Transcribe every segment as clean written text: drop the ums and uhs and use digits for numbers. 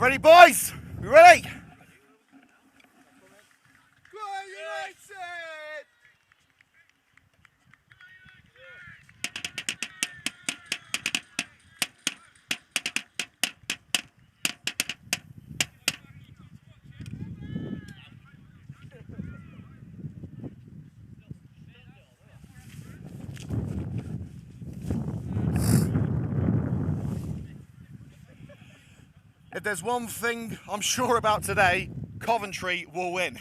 Ready, boys? We ready? Go United! If there's one thing I'm sure about today, Coventry will win.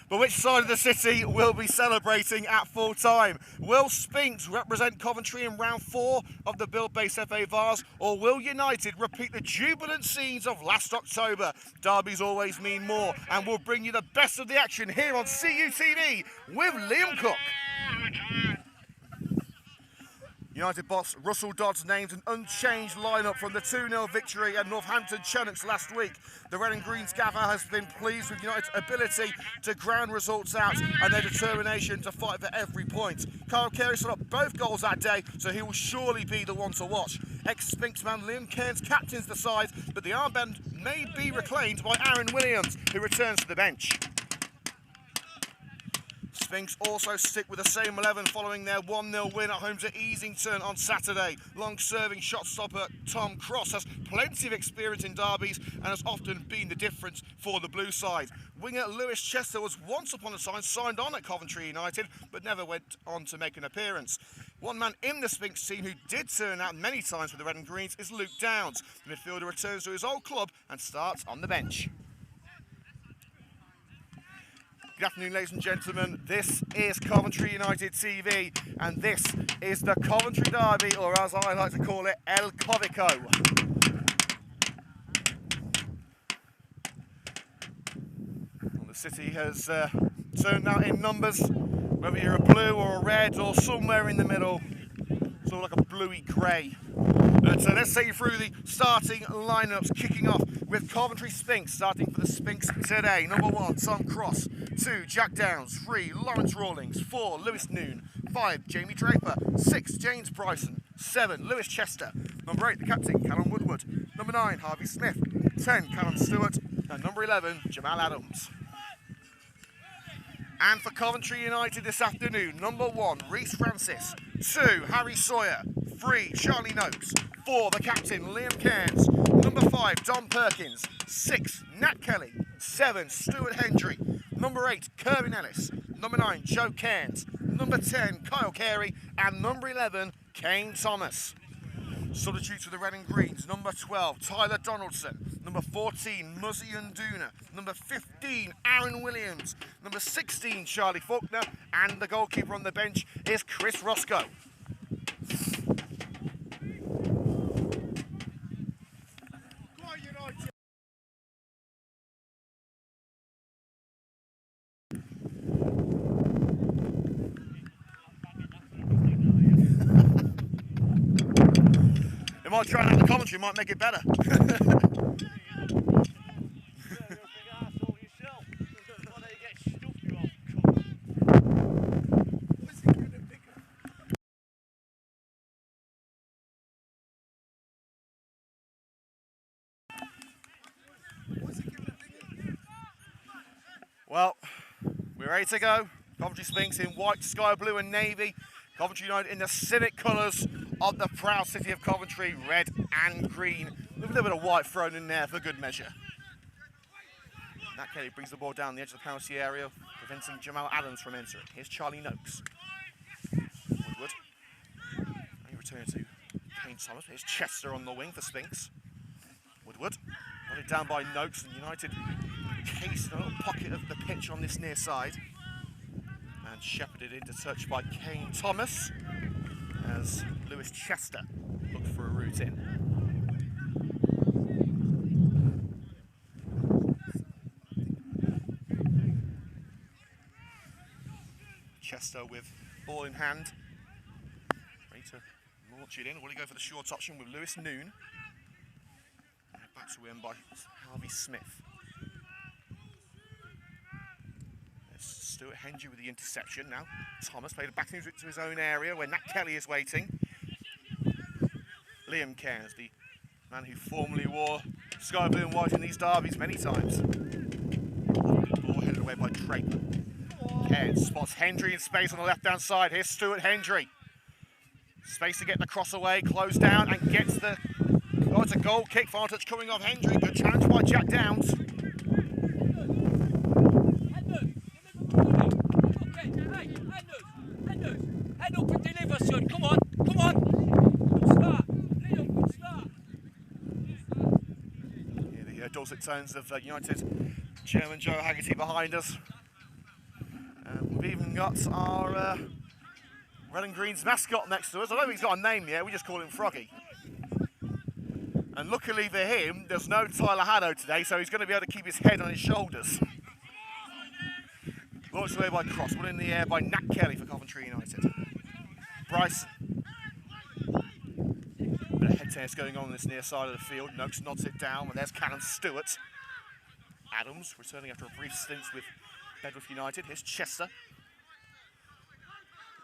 But which side of the city will be celebrating at full time? Will Sphinx represent Coventry in round 4 of the Build-Based FA Vars, or will United repeat the jubilant scenes of last October? Derbies always mean more, and we'll bring you the best of the action here on CUTV with Liam Cook. United boss Russell Dodds named an unchanged lineup from the 2-0 victory at Northampton Chenocks last week. The Red and Greens gaffer has been pleased with United's ability to ground results out and their determination to fight for every point. Kyle Carey set up both goals that day, so he will surely be the one to watch. Ex-Sphinx man Liam Cairns captains the side, but the armband may be reclaimed by Aaron Williams, who returns to the bench. Sphinx also stick with the same 11 following their 1-0 win at home to Easington on Saturday. Long-serving shot stopper Tom Cross has plenty of experience in derbies and has often been the difference for the blue side. Winger Lewis Chester was once upon a time signed on at Coventry United but never went on to make an appearance. One man in the Sphinx team who did turn out many times for the Red and Greens is Luke Downs. The midfielder returns to his old club and starts on the bench. Good afternoon, ladies and gentlemen. This is Coventry United TV, and this is the Coventry Derby, or as I like to call it, El Covico. Well, the city has turned out in numbers, whether you're a blue or a red or somewhere in the middle. It's all like a bluey grey. But let's take you through the starting lineups, kicking off with Coventry Sphinx, starting for the Sphinx today. Number 1, Tom Cross. 2, Jack Downs. 3, Lawrence Rawlings. 4, Lewis Noon. 5, Jamie Draper. 6, James Bryson. 7, Lewis Chester. Number 8, the captain, Callum Woodward. Number 9, Harvey Smith. 10, Callum Stewart. And number 11, Jamal Adams. And for Coventry United this afternoon, number 1, Reece Francis. 2, Harry Sawyer. 3, Charlie Noakes. 4, the captain, Liam Cairns. Number 5, Don Perkins. 6, Nat Kelly. 7, Stuart Hendry. Number 8, Kirby Ellis. Number 9, Joe Cairns. Number 10, Kyle Carey. And number 11, Kane Thomas. Substitutes for the Red and Greens, number 12, Tyler Donaldson. Number 14, Muzzy Unduna. Number 15, Aaron Williams. Number 16, Charlie Faulkner. And the goalkeeper on the bench is Chris Roscoe. It might try out the commentary, might make it better. Well, we're ready to go. Coventry Sphinx in white, sky blue and navy. Coventry United in the civic colours of the proud city of Coventry, red and green, with a little bit of white thrown in there for good measure. Nat Kelly brings the ball down the edge of the penalty area, preventing Jamal Adams from entering. Here's Charlie Noakes. Woodward. And he returns to Kane Thomas. Here's Chester on the wing for Sphinx. Woodward. Got it down by Noakes, and United cased a little pocket of the pitch on this near side. And shepherded into touch by Kane Thomas as Lewis Chester looked for a route in. Chester with ball in hand, ready to launch it in. Will he go for the short option with Lewis Noon? Back to him by Harvey Smith. Stuart Hendry with the interception now. Thomas played it back into his own area where Nat Kelly is waiting. Liam Cairns, the man who formerly wore sky blue and white in these derbies many times. Ball headed away by Draper. Ken spots Hendry in space on the left-hand side. Here's Stuart Hendry. Space to get the cross away, close down and gets the... Oh, it's a goal kick, final touch coming off Hendry. Good challenge by Jack Downs. Head up and deliver, son. Come on, come on. Good start. Good start. Here the dulcet tones of United Chairman Joe Haggerty behind us. We've even got our Red and Green's mascot next to us. I don't think he's got a name yet, we just call him Froggy. And luckily for him, there's no Tyler Haddo today, so he's going to be able to keep his head on his shoulders. Launched away by Cross, one in the air by Nat Kelly for Coventry United. Bryce. Bit of head tennis going on this near side of the field. Noakes nods it down, and there's Callum Stewart. Adams returning after a brief stint with Bedworth United. Here's Chester.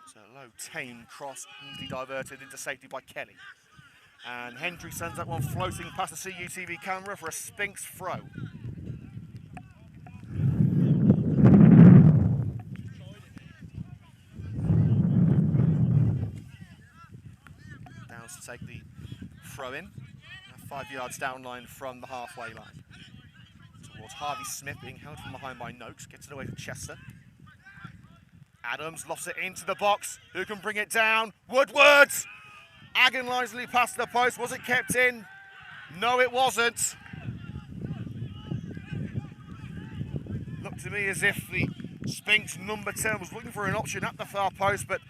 It's a low, tame cross, easily diverted into safety by Kelly. And Hendry sends that one floating past the CUTV camera for a Sphinx throw. Downs to take the throw in, 5 yards down line from the halfway line. Towards Harvey Smith, being held from behind by Noakes, gets it away to Chester. Adams lofts it into the box. Who can bring it down? Woodward! Agonisingly past the post. Was it kept in? No, it wasn't. Looked to me as if the Sphinx number 10 was looking for an option at the far post, but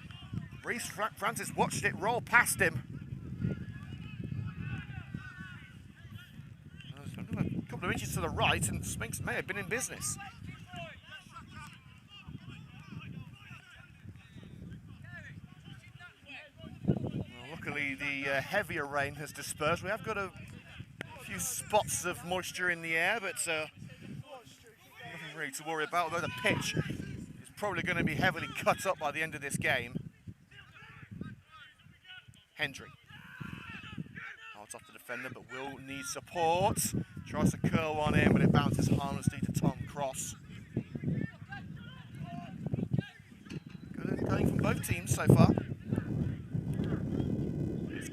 Reece Francis watched it roll past him. A couple of inches to the right, and Sphinx may have been in business. Luckily, the heavier rain has dispersed. We have got a few spots of moisture in the air, but nothing really to worry about, although the pitch is probably going to be heavily cut up by the end of this game. Hendry. Holds off the defender, but will need support. Tries to curl one in, but it bounces harmlessly to Tom Cross. Good going from both teams so far.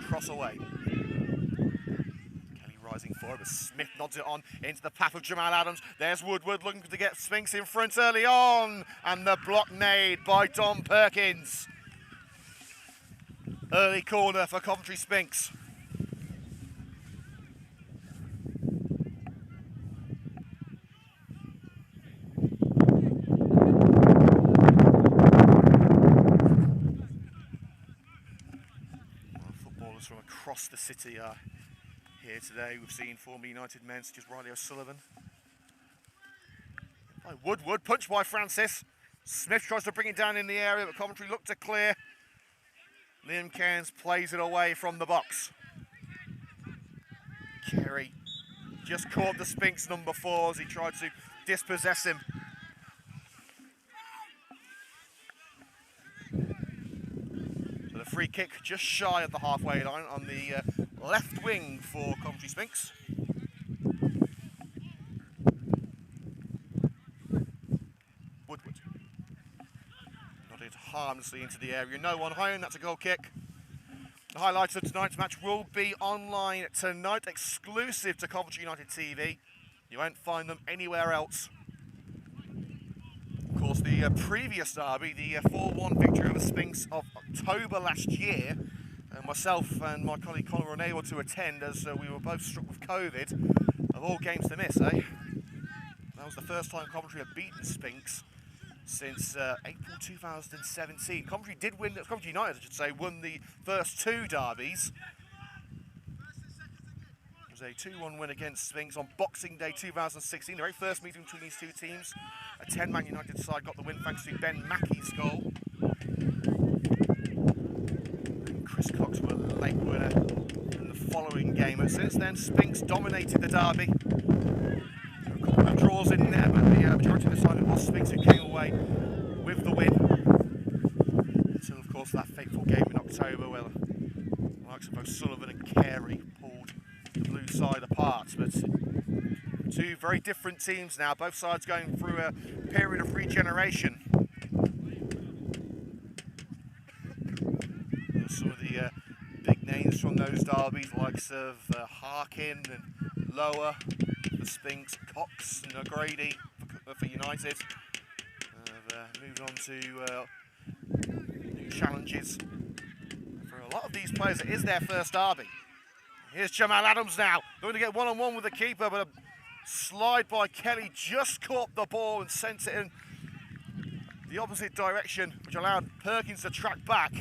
Cross away. Kelly rising forward, but Smith nods it on into the path of Jamal Adams. There's Woodward looking to get Sphinx in front early on, and the block made by Dom Perkins. Early corner for Coventry Sphinx. From across the city are here today. We've seen former United men such as Riley O'Sullivan. Woodward, punched by Francis. Smith tries to bring it down in the area, but Coventry look to clear. Liam Cairns plays it away from the box. Kerry just caught the Sphinx number 4 as he tried to dispossess him. The free kick just shy of the halfway line on the left wing for Coventry Sphinx. Woodward nodded harmlessly into the area. No one home, that's a goal kick. The highlights of tonight's match will be online tonight, exclusive to Coventry United TV. You won't find them anywhere else. Of course, the previous derby, the 4-1 victory over Sphinx of October last year, myself and my colleague Colin were unable to attend as we were both struck with COVID. Of all games to miss, eh? That was the first time Coventry had beaten Sphinx since April 2017. Coventry did win, Coventry United I should say, won the first 2 derbies. It was a 2-1 win against Sphinx on Boxing Day 2016, the very first meeting between these 2 teams. A 10-man United side got the win thanks to Ben Mackey's goal. And Chris Cox were a late winner in the following game. And since then, Sphinx dominated the derby. A couple of draws in there, but the majority of the time it was Sphinx who came away with the win. Until, of course, that fateful game in October where the likes of both Sullivan and Carey pulled the blue side apart. But Two very different teams now, both sides going through a period of regeneration. Some of the big names from those derbies, likes of Harkin and Lower, the Sphinx, Cox and O'Grady for United. Moving on to new challenges. For a lot of these players, it is their first derby. Here's Jamal Adams now, going to get one-on-one with the keeper, but a slide by Kelly just caught the ball and sent it in the opposite direction, which allowed Perkins to track back.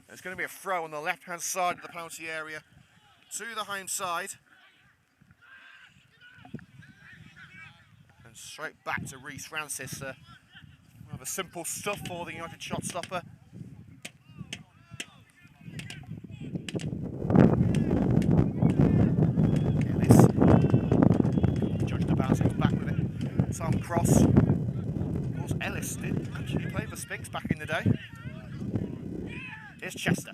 There's going to be a throw on the left-hand side of the penalty area to the home side. And straight back to Reece Francis. Rather simple stuff for the United shot stopper. Ellis. Judge the bounce, he's back with it. Tom Cross. Of course, Ellis did actually play for Sphinx back in the day. Here's Chester.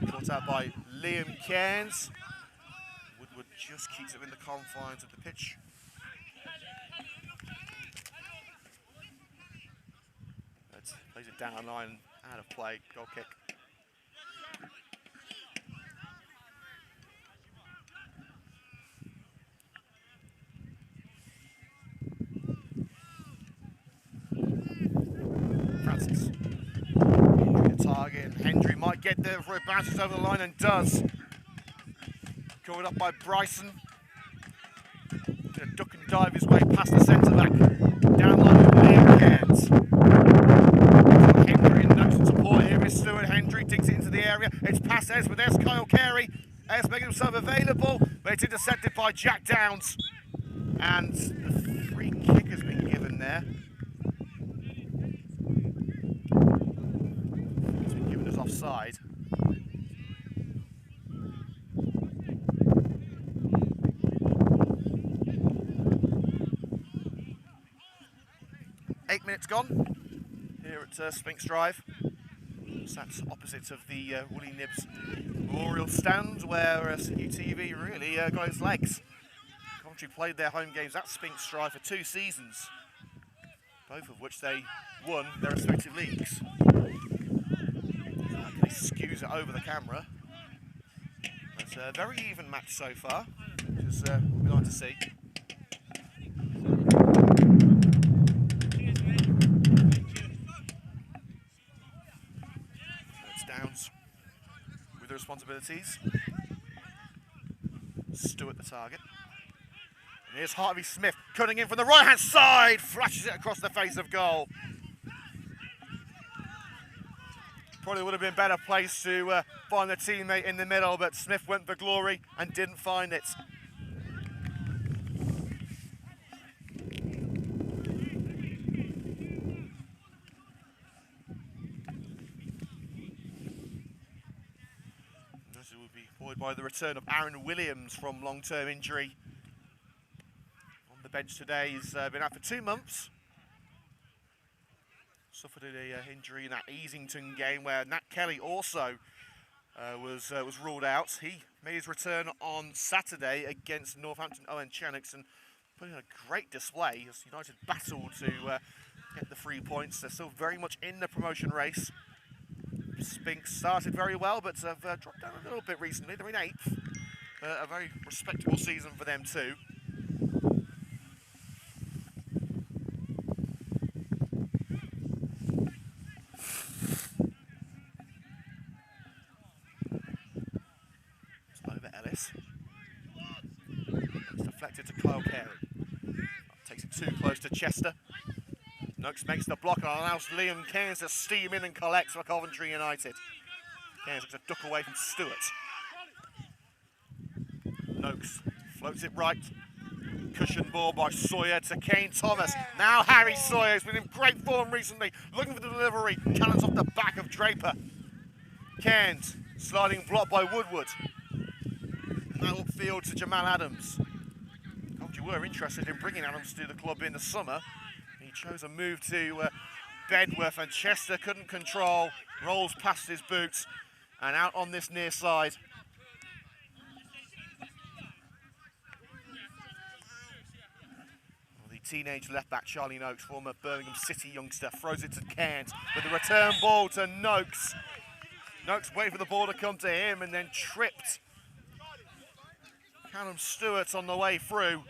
Caught out by Liam Cairns. Woodward just keeps it in the confines of the pitch. Plays it down the line, out of play, goal kick. Francis. Hendry the target, and Hendry might get there before it bounces over the line and does. Covered up by Bryson. Gonna duck and dive his way past the centre back. Down the line with Liam Cairns. Hendry and Noakes in support. Here is Stuart Hendry, digs it into the area. It's past Ez, but there's Kyle Carey. Ez making himself available, but it's intercepted by Jack Downs. And the free kick has been given there. It's been given as offside. Eight minutes gone here at Sphinx Drive. That's opposite of the Woolly Nibs Memorial Stand, where CUTV really got its legs. Coventry played their home games at Sphinx Drive for 2 seasons, both of which they won their respective leagues. He skews it over the camera. It's a very even match so far, which is what we like to see. Downs with the responsibilities. Stewart the target. And here's Harvey Smith cutting in from the right hand side, flashes it across the face of goal. Probably would have been better placed to find a teammate in the middle, but Smith went for glory and didn't find it. By the return of Aaron Williams from long-term injury. On the bench today, he's been out for 2 months. Suffered an injury in that Easington game where Nat Kelly also was ruled out. He made his return on Saturday against Northampton Owen Chennicks and put in a great display as United battled to get the 3 points. They're still very much in the promotion race. Sphinx started very well, but have dropped down a little bit recently. They're in 8th. A very respectable season for them too. It's over Ellis. It's deflected to Kyle Carey. Takes it too close to Chester. Noakes makes the block and allows Liam Cairns to steam in and collect for Coventry United. Cairns looks to duck away from Stewart. Noakes floats it right. Cushion ball by Sawyer to Kane Thomas. Now Harry Sawyer has been in great form recently. Looking for the delivery. Cannons off the back of Draper. Cairns sliding block by Woodward. Now upfield to Jamal Adams. Coventry were interested in bringing Adams to the club in the summer. He chose a move to Bedworth, and Chester couldn't control, rolls past his boots and out on this near side. teenage left-back Charlie Noakes, former Birmingham City youngster, throws it to Cairns with the return ball to Noakes. Noakes waited for the ball to come to him and then tripped Callum Stewart on the way through.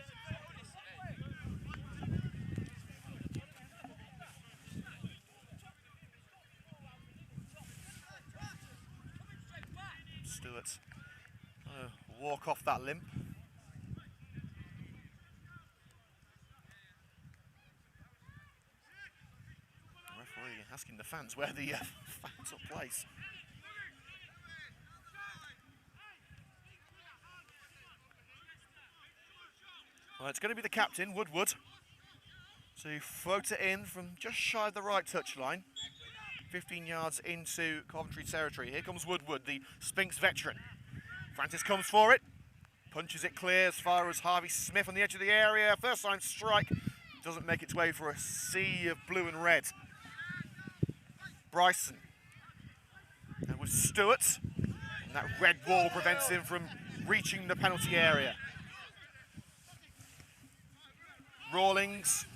Stewart walk off that limp. The referee asking the fans where the foul took place. Well, it's going to be the captain, Woodward, to float it in from just shy of the right touchline. 15 yards into Coventry territory. Here comes Woodward, the Sphinx veteran. Francis comes for it, punches it clear as far as Harvey Smith on the edge of the area. First time strike, doesn't make its way for a sea of blue and red. Bryson, and with Stewart, and that red wall prevents him from reaching the penalty area. Rawlings,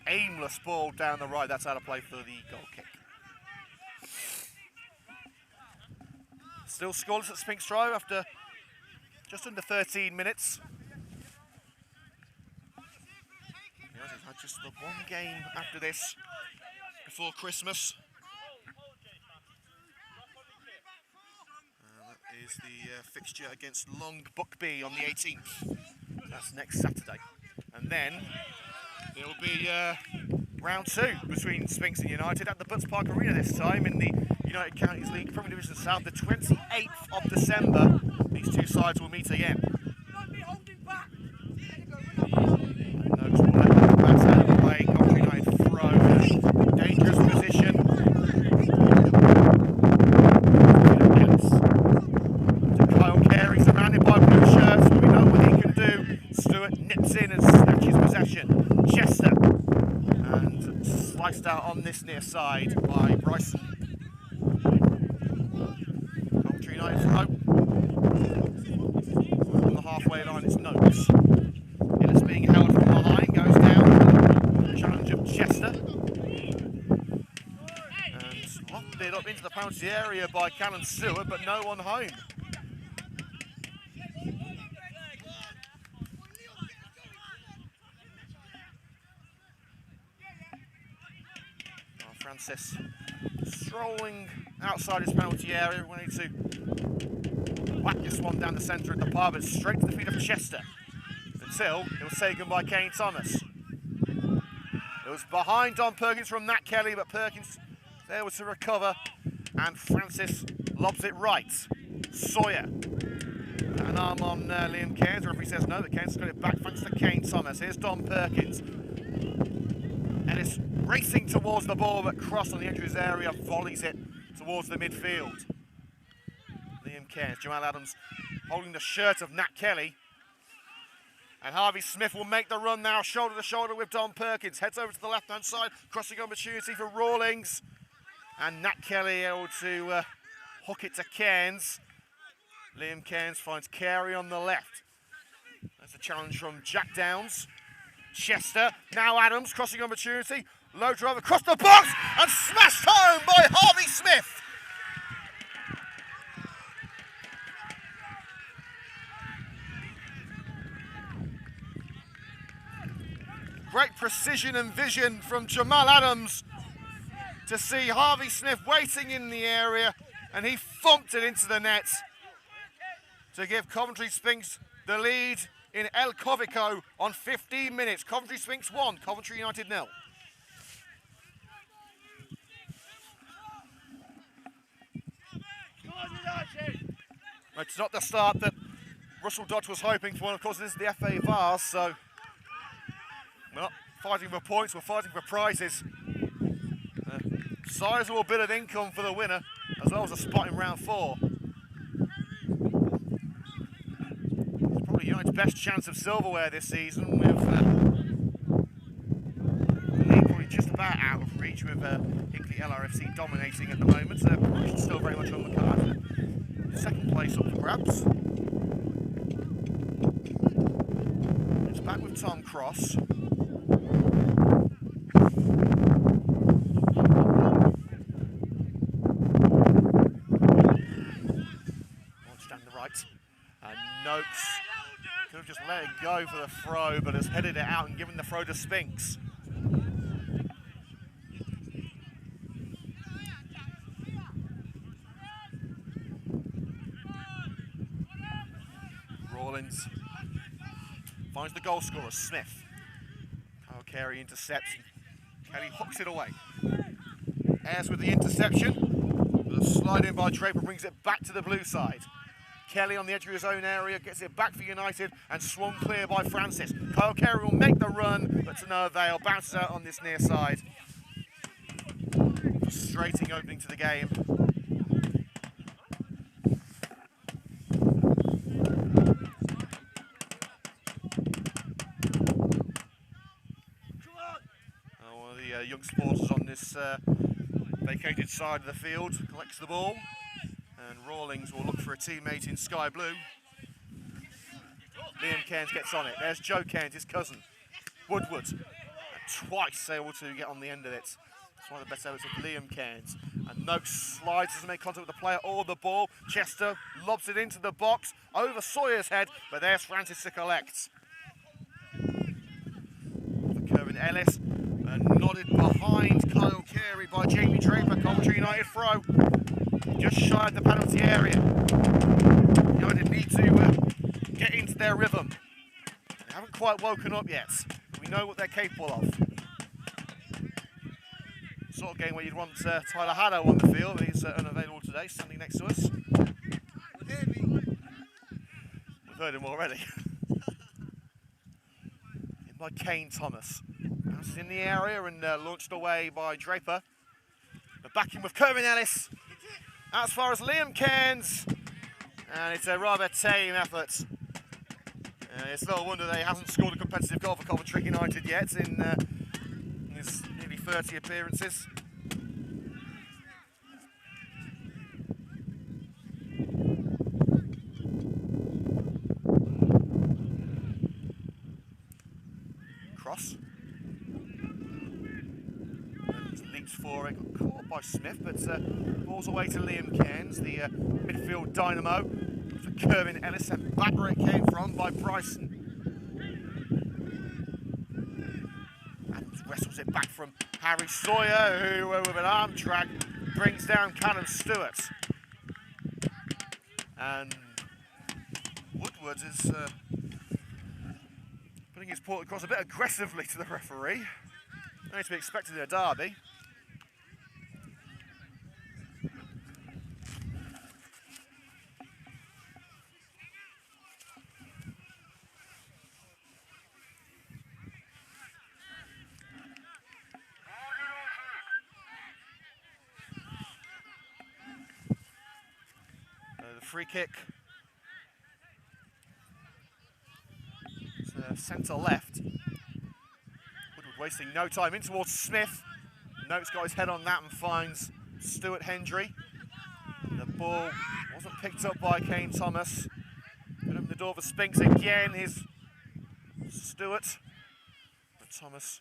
aimless ball down the right, that's out of play for the goal kick. Still scoreless at Sphinx Drive after just under 13 minutes. United had just the one game after this before Christmas. That is the fixture against Long Buckby on the 18th. That's next Saturday. And then it'll be round 2 between Sphinx and United at the Butts Park Arena this time in the United Counties League Premier Division South. The 28th of December, these two sides will meet again. Noakes will let the bats out of the play. Coventry United throw. Dangerous position. To Kyle Carey, surrounded by blue shirts, but we know what he can do. Stewart nips in and snatches possession. Chester, and sliced out on this near side by Bryson. Coventry United throw. On the halfway line, it's Noakes. Illis being held from behind, goes down. Challenge of Chester. And locked it up into the penalty area by Callum Stewart, but no one home. Francis strolling outside his penalty area. We need to whack this one down the centre of the park, but straight to the feet of Chester until it was taken by Kane Thomas. It was behind Don Perkins from Nat Kelly, but Perkins there was to recover, and Francis lobs it right. Sawyer, an arm on Liam Cairns. The referee says no, but Cairns has got it back thanks to Kane Thomas. Here's Don Perkins, and it's racing towards the ball, but crossed on the edge of his area, volleys it towards the midfield. Liam Cairns, Jamal Adams holding the shirt of Nat Kelly. And Harvey Smith will make the run now, shoulder to shoulder with Don Perkins. Heads over to the left-hand side, crossing opportunity for Rawlings. And Nat Kelly able to hook it to Cairns. Liam Cairns finds Carey on the left. That's a challenge from Jack Downs. Chester, now Adams, crossing opportunity. Low drive across the box and smashed home by Harvey Smith. Great precision and vision from Jamal Adams to see Harvey Smith waiting in the area, and he thumped it into the net to give Coventry Sphinx the lead in El Covico on 15 minutes. Coventry Sphinx 1, Coventry United 0. It's not the start that Russell Dodge was hoping for, and of course this is the FA Vars, so we're not fighting for points, we're fighting for prizes. Sizable bit of income for the winner, as well as a spot in round 4. It's probably United's best chance of silverware this season, with the league probably just about out of reach, with Hinkley LRFC dominating at the moment, so promotion's still very much on the card. Second place up for grabs. It's back with Tom Cross. go for the throw, but has headed it out and given the throw to Sphinx. Rawlins finds the goal scorer, Smith. Kyle Carey intercepts. Kelly hooks it away. Ayres with the interception. The slide in by Draper brings it back to the blue side. Kelly on the edge of his own area gets it back for United and swung clear by Francis. Kyle Carey will make the run, but to no avail. Bounces out on this near side. Frustrating opening to the game. One of the young supporters on this vacated side of the field collects the ball, and Rawlings will look for a teammate in sky blue. Liam Cairns gets on it. There's Joe Cairns, his cousin. Woodward, twice able to get on the end of it. It's one of the best efforts of Liam Cairns. And Noakes slides, doesn't make contact with the player or the ball. Chester lobs it into the box, over Sawyer's head, but there's Francis to collect. Kervin Ellis, nodded behind Kyle Carey by Jamie Draper. Coventry United throw, just shy of the penalty area. United need to get into their rhythm. They haven't quite woken up yet. We know what they're capable of. Sort of game where you'd want Tyler Haddow on the field, but he's unavailable today, standing next to us. We've heard him already. In by Kane Thomas. Bounces in the area and launched away by Draper. But back in with Kervin Ellis. As far as Liam Cairns. And it's a rather tame effort. It's no wonder that he hasn't scored a competitive goal for Coventry United yet in his nearly 30 appearances. Cross. And leaps for it, got caught by Smith, but balls away to Liam Cairns, the midfield dynamo. For Kervin Ellis, and back where it came from by Bryson. Adams wrestles it back from Harry Sawyer, who with an arm drag brings down Callum Stewart. And Woodward is putting his paw across a bit aggressively to the referee. Not to be expected in a derby. Free kick. It's centre left. Woodward wasting no time in towards Smith. Noakes got his head on that and finds Stuart Hendry. And the ball wasn't picked up by Kane Thomas. Opened the door for Sphinx again. Here's Stuart. But Thomas,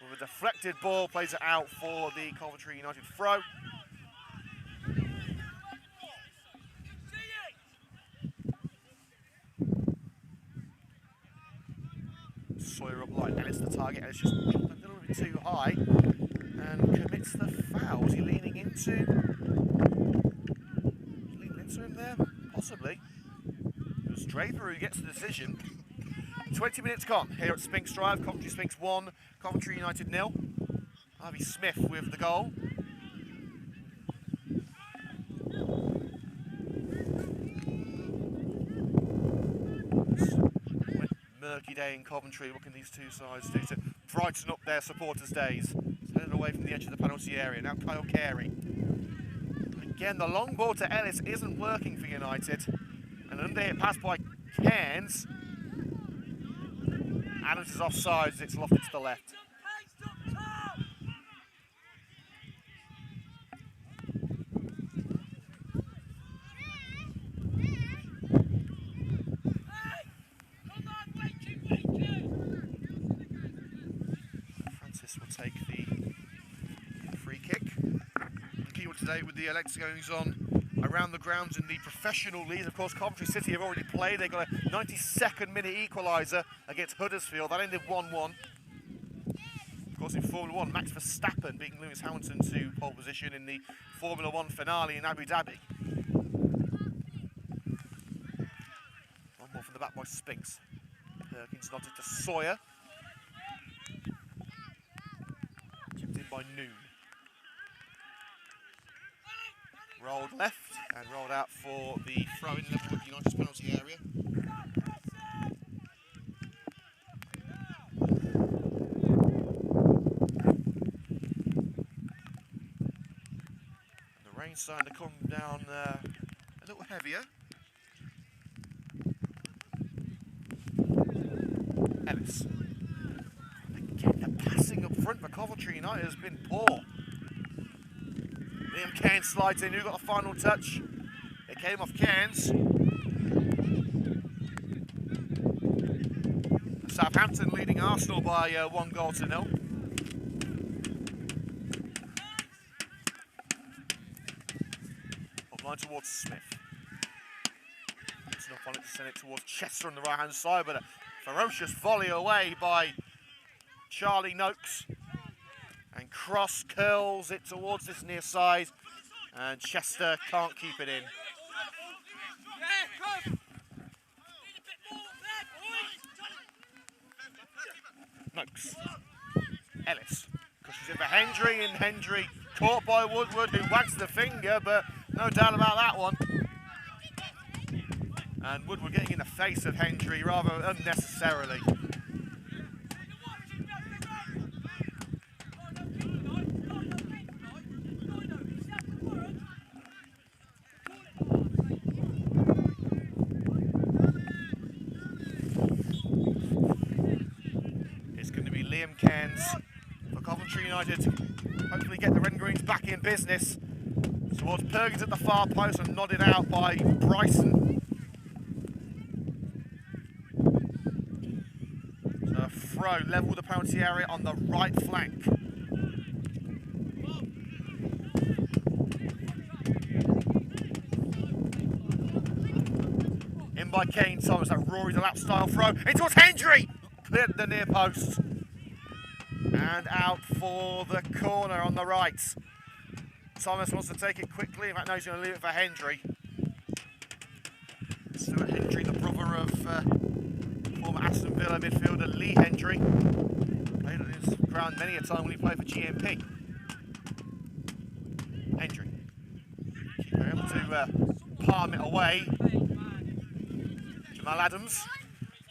with a deflected ball, plays it out for the Coventry United throw. Sawyer up line, Ellis the target. Ellis just a little bit too high and commits the foul. Was he leaning into him there? Possibly. It was Draper who gets the decision. 20 minutes gone here at Sphinx Drive. Coventry Sphinx 1, Coventry United 0. Harvey Smith with the goal. Murky day in Coventry. What can these two sides do to brighten up their supporters' days? It's headed away from the edge of the penalty area. Now Kyle Carey. Again, the long ball to Ellis isn't working for United. And an under-hit pass by Cairns. Adams is offside as it's lofted to the left. Will take the free kick. The key today with the electric goings on around the grounds in the professional league. Of course, Coventry City have already played. They got a 92nd minute equaliser against Huddersfield. That ended 1-1. Of course, in Formula 1, Max Verstappen beating Lewis Hamilton to pole position in the Formula 1 finale in Abu Dhabi. One more from the back by Sphinx. Perkins nodded to Sawyer. Chipped in by Noon. Rolled left and rolled out for the throw in Liverpool United's penalty area. And the rain's starting to come down a little heavier. Ellis. Again, the passing up front for Coventry United has been poor. Liam Cairns slides in, who got the final touch? It came off Cairns. Southampton leading Arsenal by 1-0. Up line towards Smith. It's enough on it to send it towards Chester on the right hand side, but a ferocious volley away by Charlie Noakes. And cross curls it towards this near side, and Chester can't keep it in. Noakes. Ellis. Pushes it for Hendry, and Hendry caught by Woodward, who wags the finger, but no doubt about that one. And Woodward getting in the face of Hendry rather unnecessarily. Liam Cairns for Coventry United to hopefully get the Red and Greens back in business. Towards Perkins at the far post and nodded out by Bryson. So a throw level with the penalty area on the right flank. In by Kane Thomas, that Rory Delap style throw. In towards Hendry! Cleared the near post. And out for the corner on the right. Thomas wants to take it quickly. In fact, no, he's going to leave it for Hendry. Stuart Hendry, the brother of former Aston Villa midfielder Lee Hendry. Played on his ground many a time when he played for GMP. Hendry. Able to palm it away. Jamal Adams.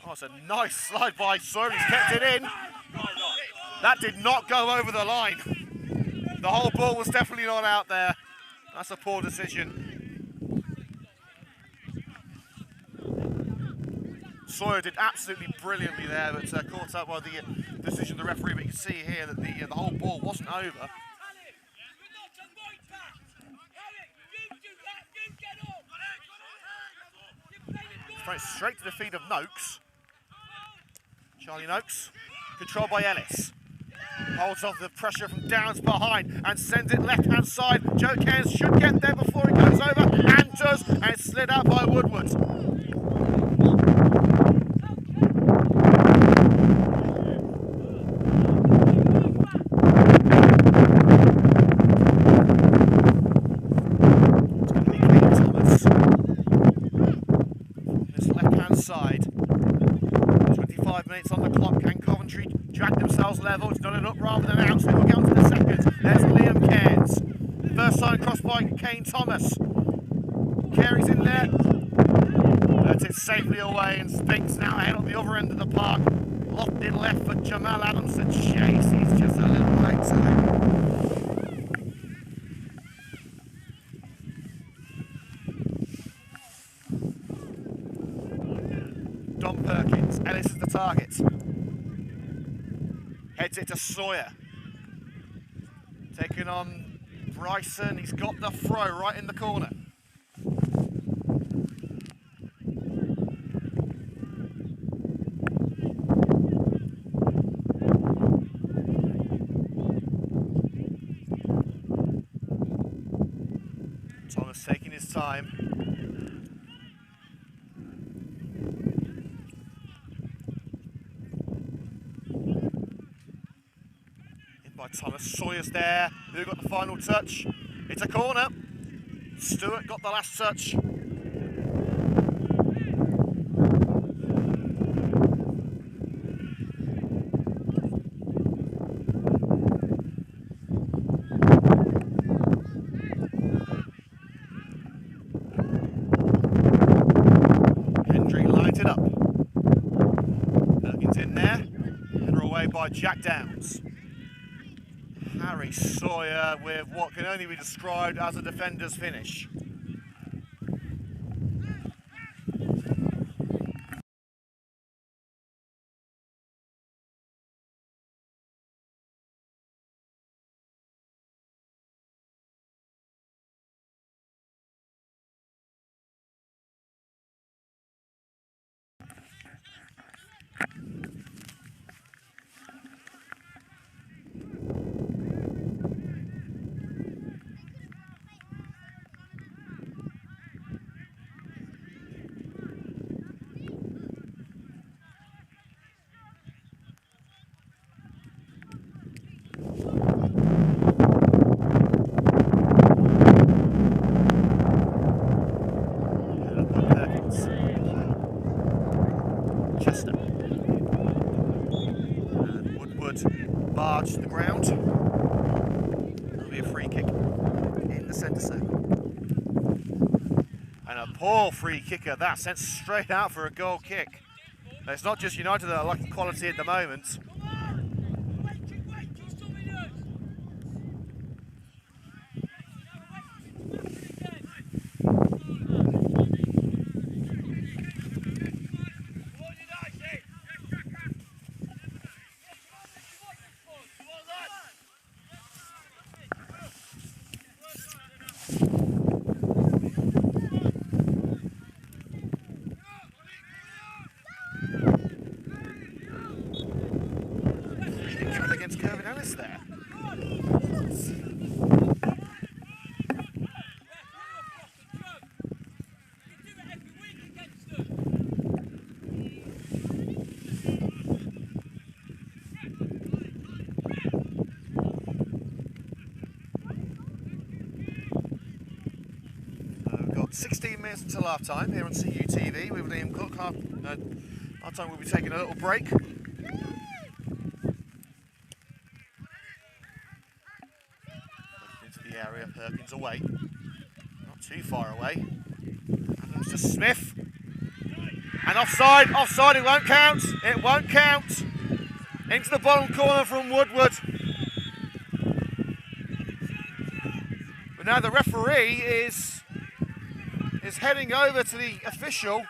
Oh, it's a nice slide by Sawyer. He's kept it in. That did not go over the line. The whole ball was definitely not out there. That's a poor decision. Sawyer did absolutely brilliantly there, but caught up by the decision of the referee. But you can see here that the whole ball wasn't over. Straight to the feet of Noakes. Charlie Noakes, controlled by Ellis. Holds off the pressure from Downs behind and sends it left-hand side. Joe Cairns should get there before he goes over, and does, and it's slid out by Woodward. It's going to be Kane Thomas. This left-hand side. 25 minutes on the clock. Can Coventry drag themselves level? It's not an up rather than out, so we'll get on to the second. There's Liam Cairns. First time cross by Kane Thomas. Carey's in there. But it's safely away, and Sphinx now ahead on the other end of the park. Locked in left for Jamal Adams to chase. He's just a little late to him. Don Perkins, Ellis is the target. Heads it to Sawyer. Taking on Bryson, he's got the throw right in the corner. Thomas taking his time. In by Thomas. Sawyer's there. Who got the final touch? It's a corner. Stewart got the last touch. It up. Perkins in there. Header away by Jack Downs. Harry Sawyer with what can only be described as a defender's finish. Chester. And Woodward barged to the ground. That'll be a free kick in the centre circle. And a poor free kicker that, sent straight out for a goal kick. Now, it's not just United that are lacking quality at the moment. Against Coventry there. We've got 16 minutes until half time here on CUTV with Liam Cook. Half time we'll be taking a little break. Area, Perkins away, not too far away. Adams to Smith, and offside, it won't count, into the bottom corner from Woodward. But now the referee is heading over to the official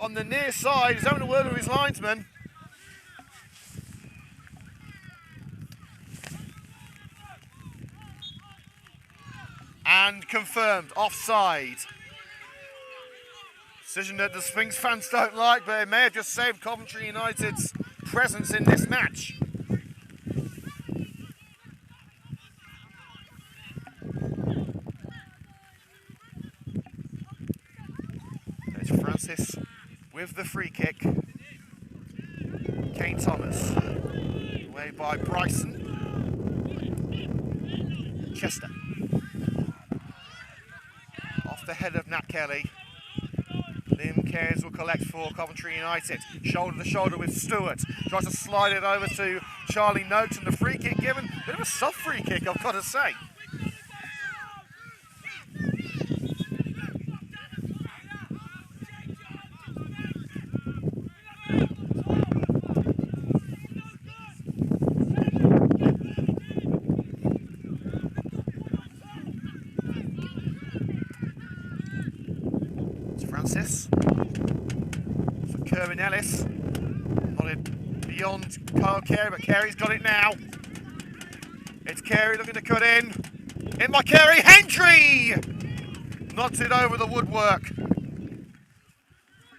on the near side. He's having a word with his linesman. And confirmed, offside. Decision that the Sphinx fans don't like, but it may have just saved Coventry United's presence in this match. There's Francis with the free kick. Kane Thomas, away by Bryson. Chester. The head of Nat Kelly. Liam Cairns will collect for Coventry United. Shoulder to shoulder with Stewart. Tries to slide it over to Charlie Noakes, and the free kick given. Bit of a soft free kick, I've got to say. Francis for Kerwin Ellis. Got it beyond Kyle Carey, but Carey's got it now. It's Carey looking to cut in. In by Carey, Hendry! Knocks it over the woodwork.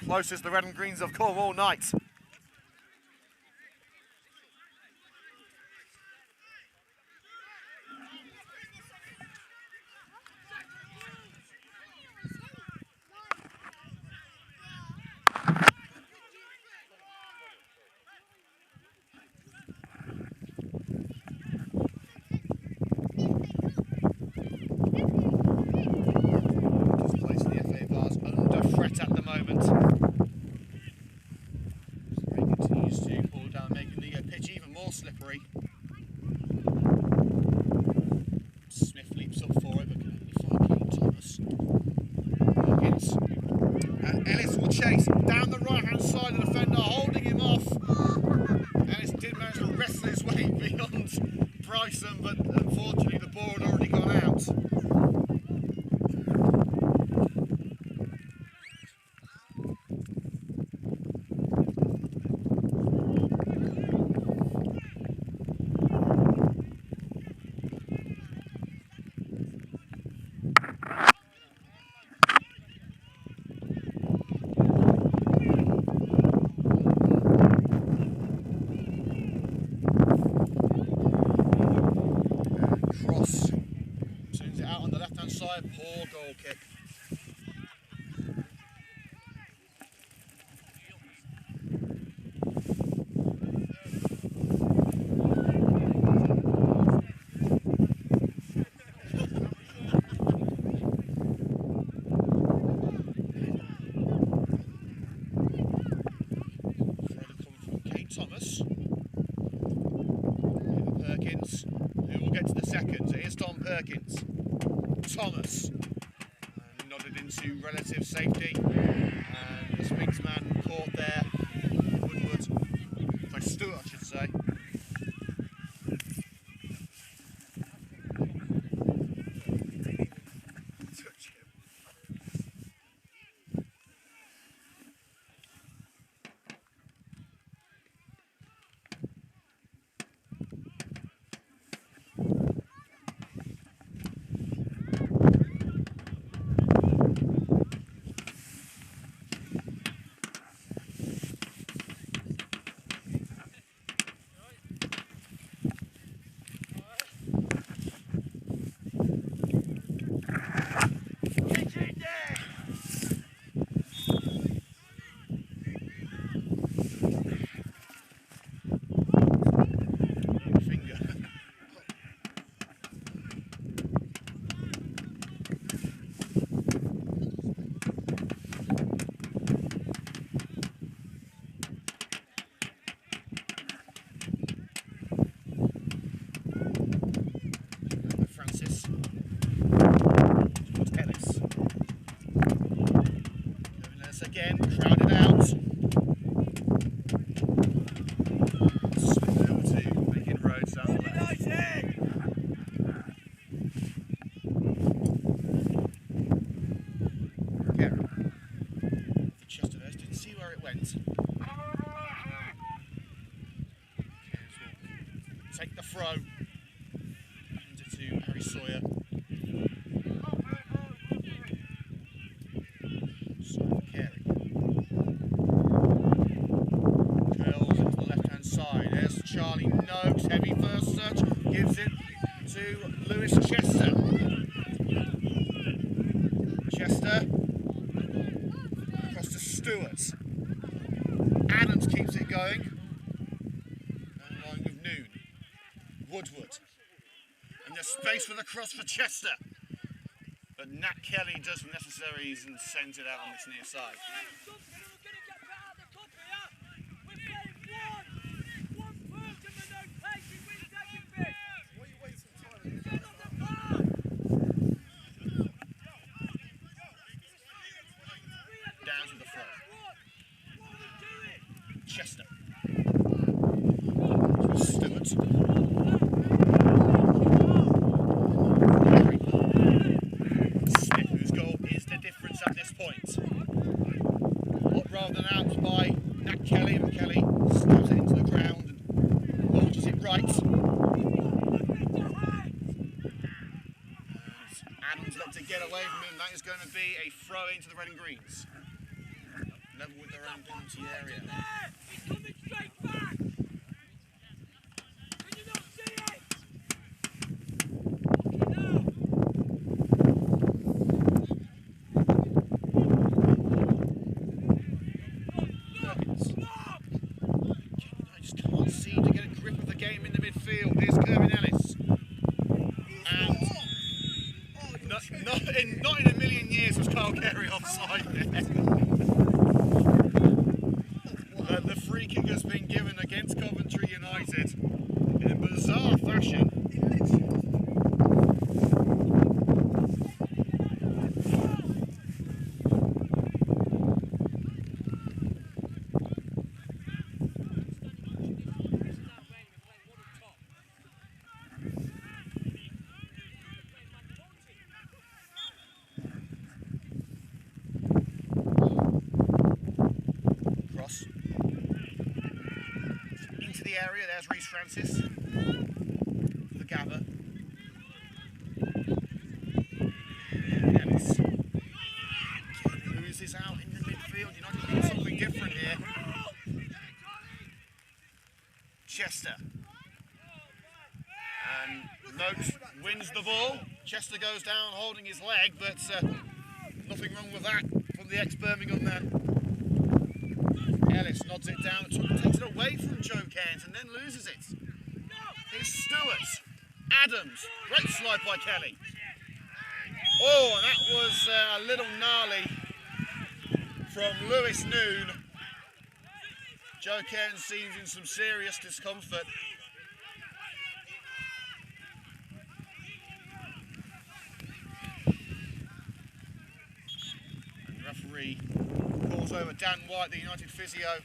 Closest the red and greens have called all night. down the right-hand side, the defender holding him off. And it did manage to wrestle his way beyond Bryson, but unfortunately the ball had already gone out. Cross sends it out on the left-hand side. Poor goal kick. Thomas, Perkins, who will get to the second. It is Tom Perkins. Thomas nodded into relative safety, and the Sphinx man caught there. Woodward, by Stewart, I should say. Again, crowded out. Slip over to making roads down the left. Again, Chester there, didn't see where it went. Take the throw. Hand it to Harry Sawyer. Charlie Noakes, heavy first search, gives it to Lewis Chester. Chester, across to Stewart. Adams keeps it going. Down the line with Noon. Woodward. And there's space for the cross for Chester. But Nat Kelly does the necessaries and sends it out on this near side. Down to the front. Chester. Stewart. Smith, whose goal is the difference at this point. But rather than out by Nat Kelly, and Kelly stabs it into the ground and launches it right. And Adams looked to get away from him. That is going to be a throw into the red and greens. Level with their own penalty area. He's coming straight back. Can you not see it? I just can't seem to get a grip of the game in the midfield. Here's Kerwin Ellis. And not in a million years was Carl Carey offside there. The free kick area. There's Reece Francis. The gather. Ellis. Loses out in the midfield. United need something different here. Chester. And Noakes wins the ball. Chester goes down holding his leg, but nothing wrong with that from the ex-Birmingham man. Ellis nods it down, takes it away from Joe Cairns and then loses it. Here's Stewart. Adams. Great slide by Kelly. Oh, and that was a little gnarly from Lewis Noon. Joe Cairns seems in some serious discomfort. And the referee calls over Dan White, the United physio.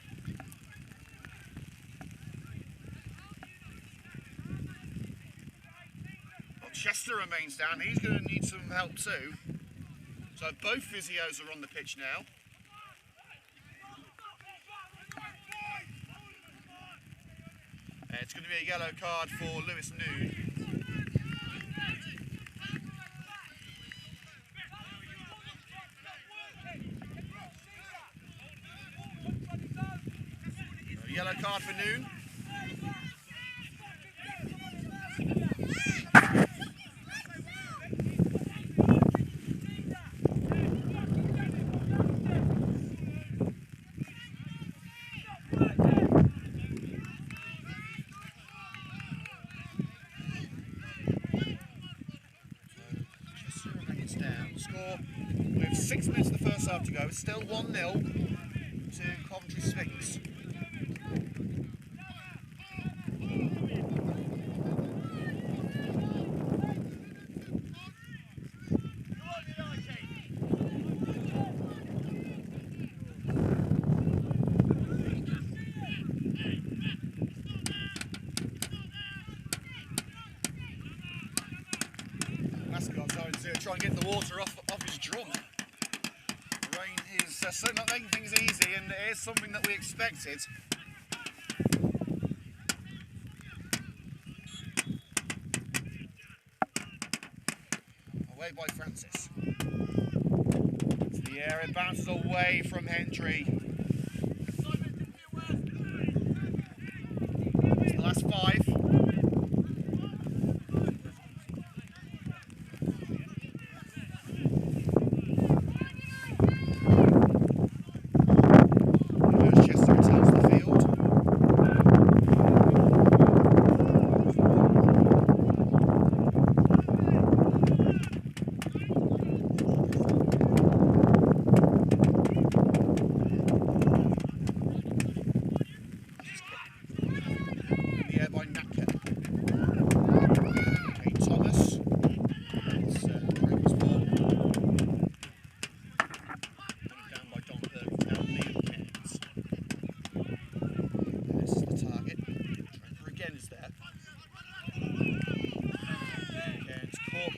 Well, Chester remains down. He's going to need some help too. So both physios are on the pitch now. It's going to be a yellow card for Lewis Noon. A yellow card for Noon. Score with 6 minutes of the first half to go. It's still 1-0 to Coventry Sphinx. Mascot's having to try and get the water off his drum. The rain is certainly not making things easy, and it is something that we expected. Away by Francis. It's the air, it bounces away from Hendry. It's the last 5.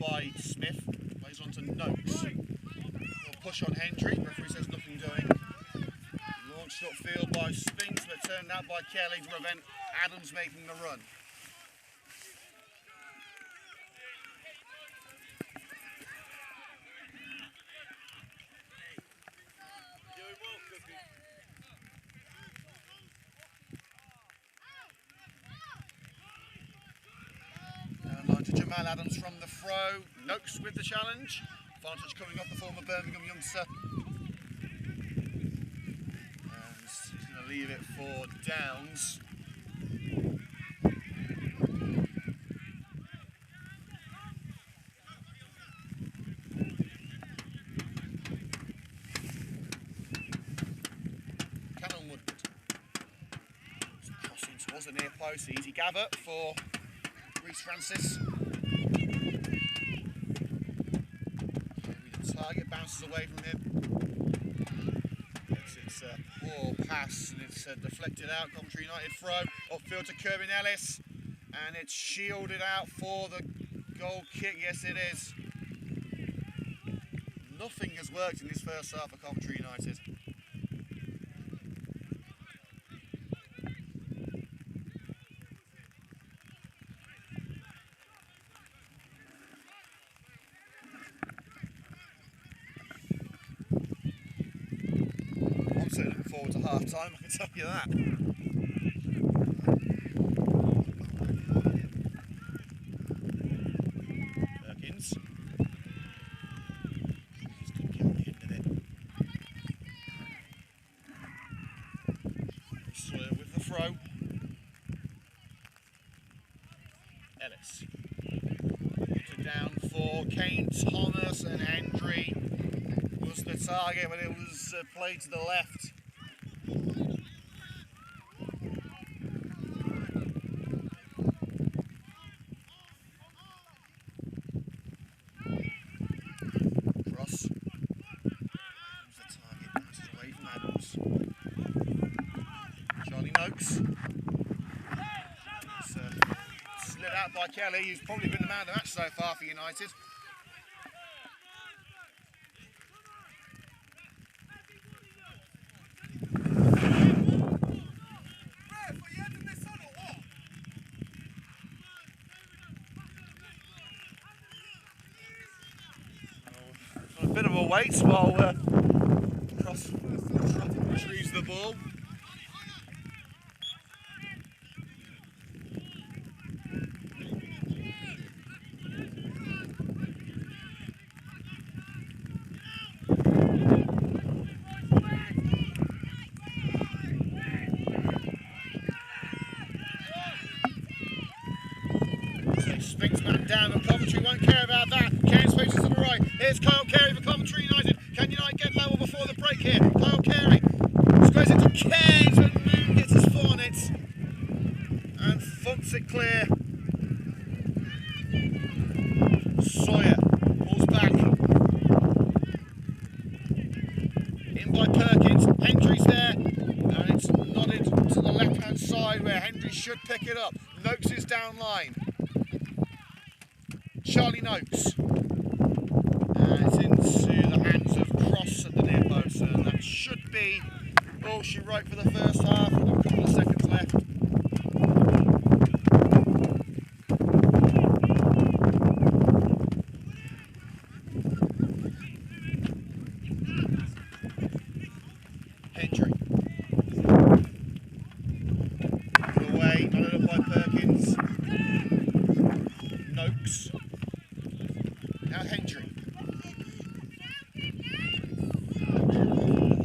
By Smith, plays on to Noakes. Push on Hendry, referee says nothing doing. Launched upfield by Sphinx, but turned out by Kelly to prevent Adams making the run. To Jamal Adams from the throw. Noakes with the challenge. Advantage coming off the former Birmingham youngster. And he's going to leave it for Downs. Callum Woodward. Crossing towards the near post. Easy gather for Reece Francis. The target bounces away from him. It's a poor pass and it's deflected out. Coventry United throw upfield to Kerwin Ellis, and it's shielded out for the goal kick. Yes, it is. Nothing has worked in this first half for Coventry United. forward to half time, I can tell you that. Perkins. Just couldn't get on the end of it. Sawyer with the throw. Ellis. Put it down for Kane, Thomas and Hendry. Was the target, but it was played to the left. Cross. Was the target, passes away from Adams. Charlie Noakes. It's slid out by Kelly, who's probably been the man of the match so far for United. A bit of a wait while Cross retrieves the ball. Sphinx man down, but Coventry won't care about that. Cairns faces to the right. Here's Kyle Carey for Coventry United. Can United get level before the break here? Kyle Carey squares it to Cairns, but Moon gets his foot on it and thumps it clear. Sawyer pulls back. In by Perkins. Hendry's there, and it's nodded to the left-hand side where Hendry should pick it up. Noakes is down line. Charlie Noakes, and it's into the hands of Cross at the near post, and that should be all she wrote for the first half, with a couple of seconds left. Hendry. Put away, nodded up by Perkins. Noakes. Now Hendry.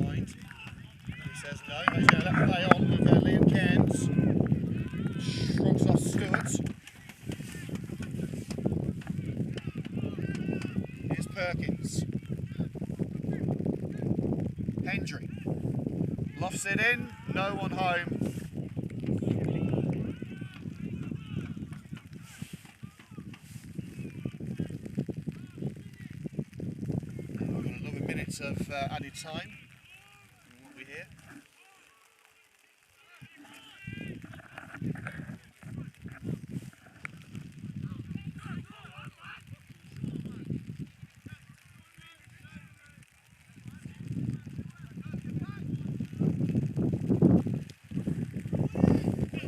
Right. He says no. He's going to let play on with Liam Cairns. Shrugs off Stewart. Here's Perkins. Hendry. Lofts it in. No one home. Minutes of added time from what we hear.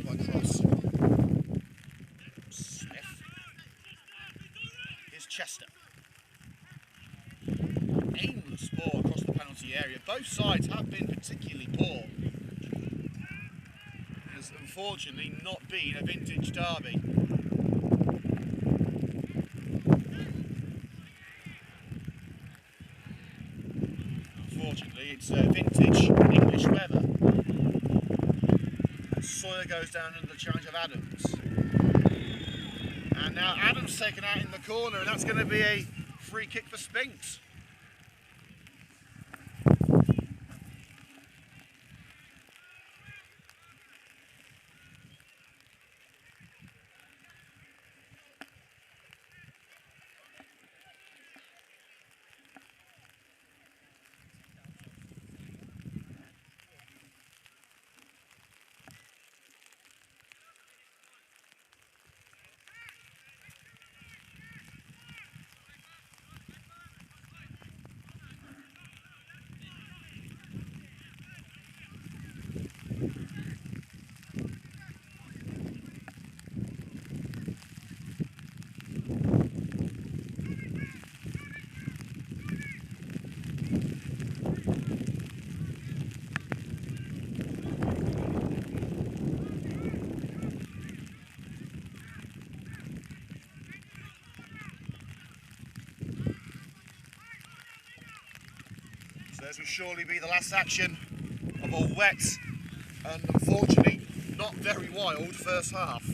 By Cross. Smith. Here's Chester. Aimless ball across the penalty area. Both sides have been particularly poor. It has unfortunately not been a vintage derby. Unfortunately, it's vintage English weather. Sawyer goes down under the challenge of Adams. And now Adams taken out in the corner, and that's going to be a free kick for Sphinx. So this will surely be the last action of a wet and unfortunately not very wild first half.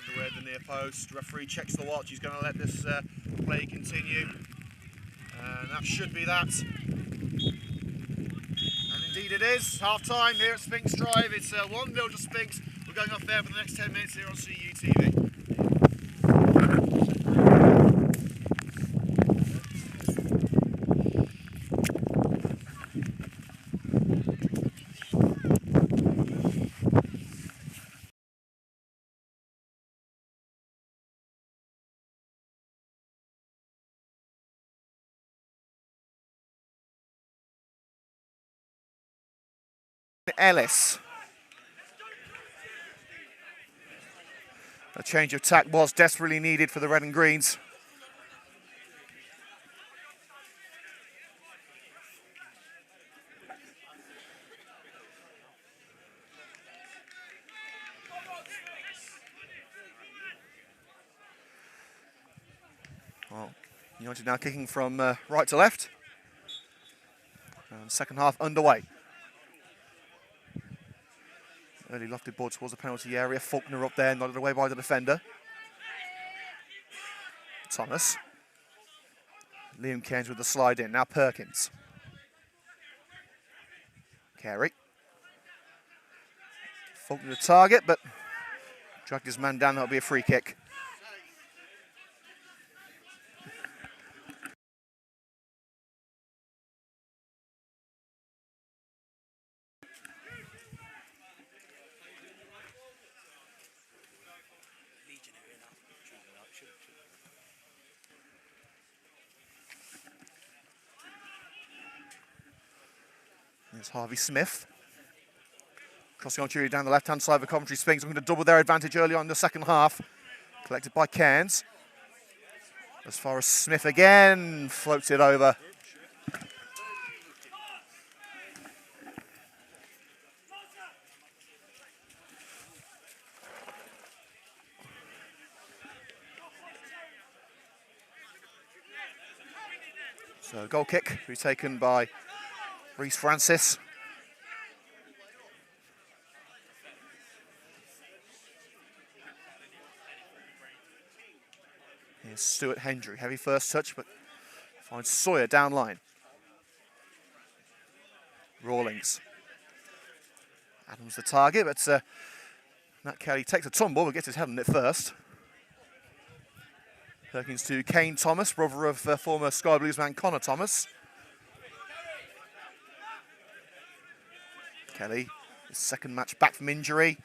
Underway at the near post, referee checks the watch, he's going to let this play continue. And that should be that. And indeed it is, half time here at Sphinx Drive. It's 1-0 to Sphinx. We're going off there for the next 10 minutes here on CUTV. Ellis. A change of tack was desperately needed for the red and greens. Well, United now kicking from right to left. And second half underway. Early lofted ball towards the penalty area. Faulkner up there, nodded away by the defender. Thomas. Liam Cairns with the slide in. Now Perkins. Carey. Faulkner the target, but dragged his man down. That'll be a free kick. There's Harvey Smith. Crossing on Jury down the left-hand side of the Coventry Sphinx. I'm going to double their advantage early on in the second half. Collected by Cairns. As far as Smith again, floats it over. So goal kick to be taken by Reece Francis. Here's Stuart Hendry. Heavy first touch, but finds Sawyer down line. Rawlings. Adams the target, but Matt Kelly takes a tumble, but gets his head on it first. Perkins to Kane Thomas, brother of former Sky Blues man Connor Thomas. Kelly, his second match back from injury.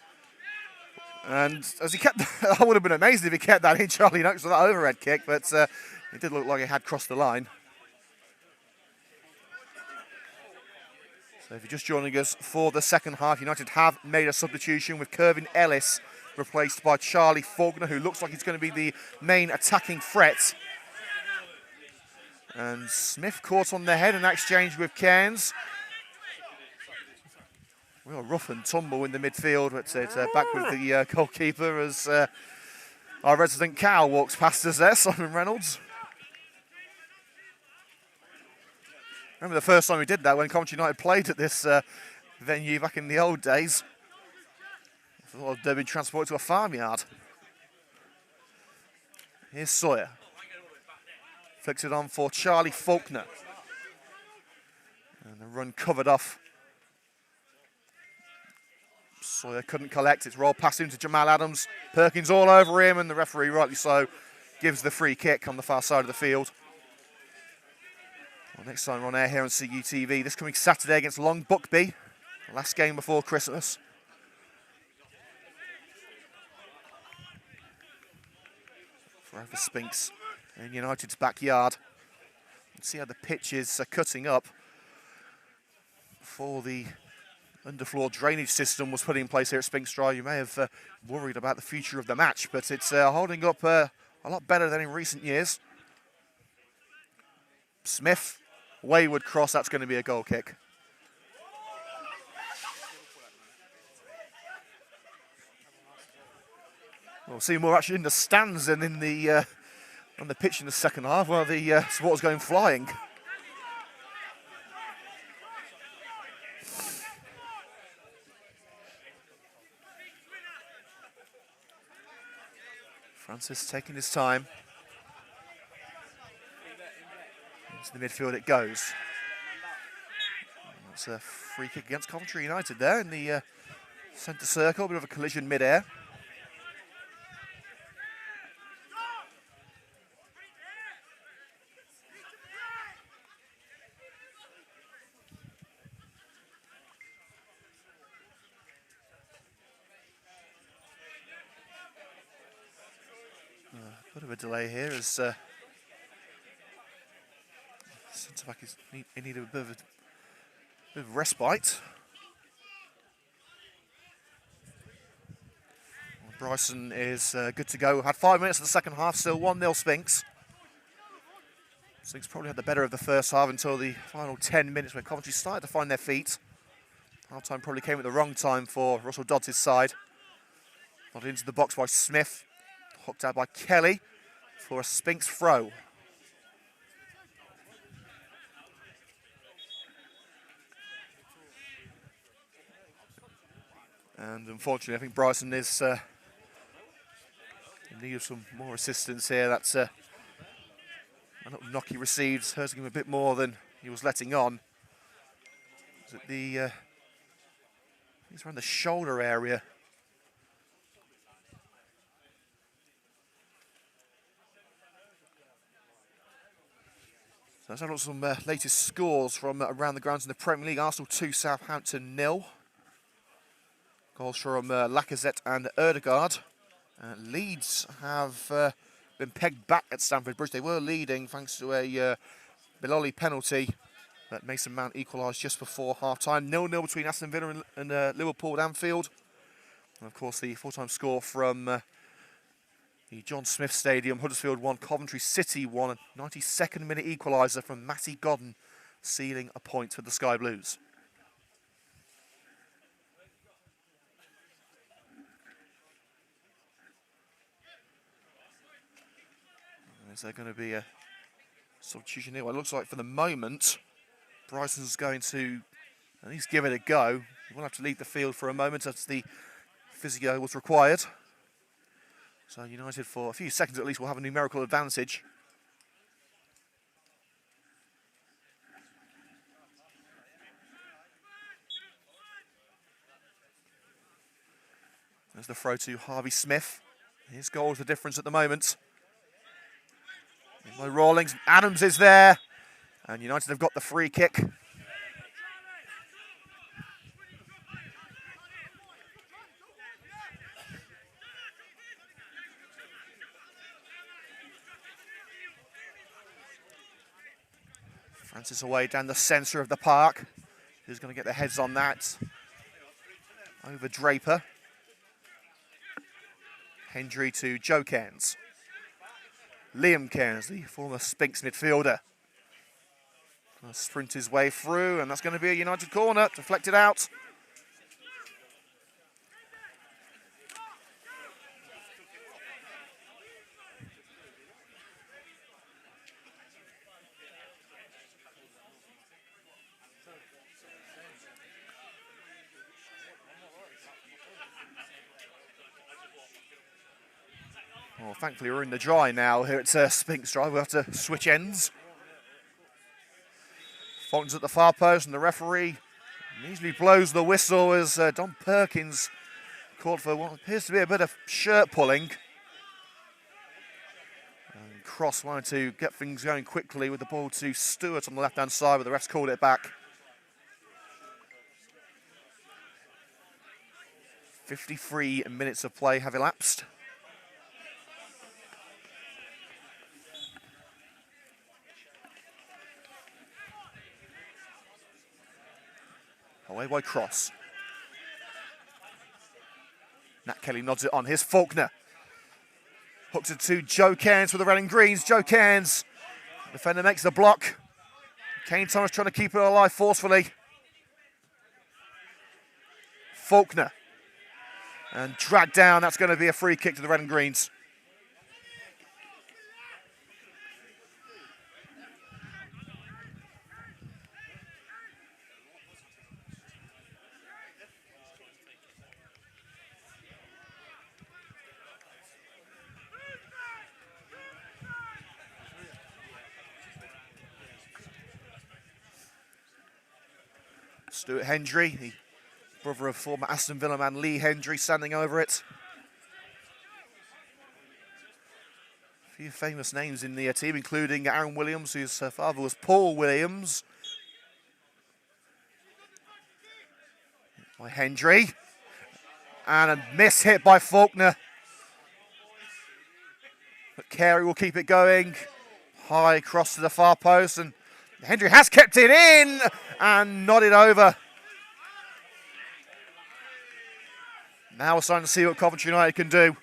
And as he kept, I would have been amazed if he kept that in, Charlie Noakes, with that overhead kick, but it did look like he had crossed the line. So if you're just joining us for the second half, United have made a substitution with Kervin Ellis replaced by Charlie Faulkner, who looks like he's going to be the main attacking threat. And Smith caught on the head in that exchange with Cairns. Real rough and tumble in the midfield, but it's back with the goalkeeper as our resident cow walks past us there, Simon Reynolds. Remember the first time we did that when Coventry United played at this venue back in the old days. I thought they'd been transported to a farmyard. Here's Sawyer. Flicks it on for Charlie Faulkner. And the run covered off. Sawyer couldn't collect. It's rolled past him to Jamal Adams. Perkins all over him, and the referee, rightly so, gives the free kick on the far side of the field. Well, next time we're on air here on CUTV, this coming Saturday against Long Buckby, the last game before Christmas. Forever Sphinx in United's backyard. Let's see how the pitch is cutting up before the underfloor drainage system was put in place here at Sphinx Drive. You may have worried about the future of the match, but it's holding up a lot better than in recent years. Smith, wayward cross, that's going to be a goal kick. We'll see more actually in the stands than in the on the pitch in the second half, while the supporters going flying. Francis taking his time. Into the midfield it goes. That's a free kick against Coventry United there in the centre circle, a bit of a collision mid-air. Bit of a delay here as centre back is he needed a bit of respite. Bryson is good to go. Had 5 minutes of the second half, still 1-0 Sphinx. Sphinx probably had the better of the first half until the final 10 minutes where Coventry started to find their feet. Half time probably came at the wrong time for Russell Dodds' side. Got into the box by Smith. Hooked out by Kelly for a Sphinx throw. And unfortunately, I think Bryson is in need of some more assistance here. That's a little knock he received, hurting him a bit more than he was letting on. Is it the? He's around the shoulder area. So let's have a look at some latest scores from around the grounds in the Premier League. Arsenal 2, Southampton 0. Goals from Lacazette and Ødegaard. Leeds have been pegged back at Stamford Bridge. They were leading thanks to a Biloli penalty that Mason Mount equalised just before half-time. 0-0 between Aston Villa and Liverpool at Anfield. And of course the full-time score from the John Smith Stadium, Huddersfield 1, Coventry City 1, a 92nd minute equaliser from Matty Godden, sealing a point for the Sky Blues. Is there going to be a substitution here? Well, it looks like for the moment, Bryson's going to at least give it a go. He will have to leave the field for a moment as the physio was required. So United, for a few seconds at least, will have a numerical advantage. There's the throw to Harvey Smith. His goal is the difference at the moment. By Rawlings, Adams is there, and United have got the free kick. Francis away down the centre of the park. Who's going to get their heads on that? Over Draper. Hendry to Joe Cairns. Liam Cairns, the former Sphinx midfielder. Gonna sprint his way through, and that's going to be a United corner, deflected out. Well, thankfully we're in the dry now here at Sphinx Drive. We'll have to switch ends. Fulton's at the far post, and the referee easily blows the whistle as Don Perkins called for what appears to be a bit of shirt pulling. And Cross wanted to get things going quickly with the ball to Stewart on the left-hand side, but the refs called it back. 53 minutes of play have elapsed. Away by Cross. Nat Kelly nods it on. Here's Faulkner. Hooks it to Joe Cairns for the Reading Greens. Joe Cairns. Defender makes the block. Kane Thomas trying to keep it alive forcefully. Faulkner. And dragged down, that's going to be a free kick to the red and greens. Stuart Hendry, the brother of former Aston Villa man Lee Hendry, standing over it. A few famous names in the team, including Aaron Williams, whose father was Paul Williams. By Hendry. And a miss hit by Faulkner. But Carey will keep it going. High cross to the far post, and Hendry has kept it in and nodded over. Now we're starting to see what Coventry United can do.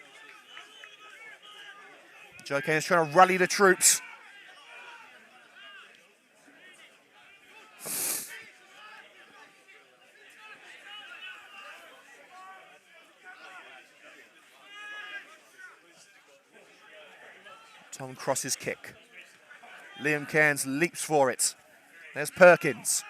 Joe Kane is trying to rally the troops. Tom crosses kick. Liam Cairns leaps for it. There's Perkins.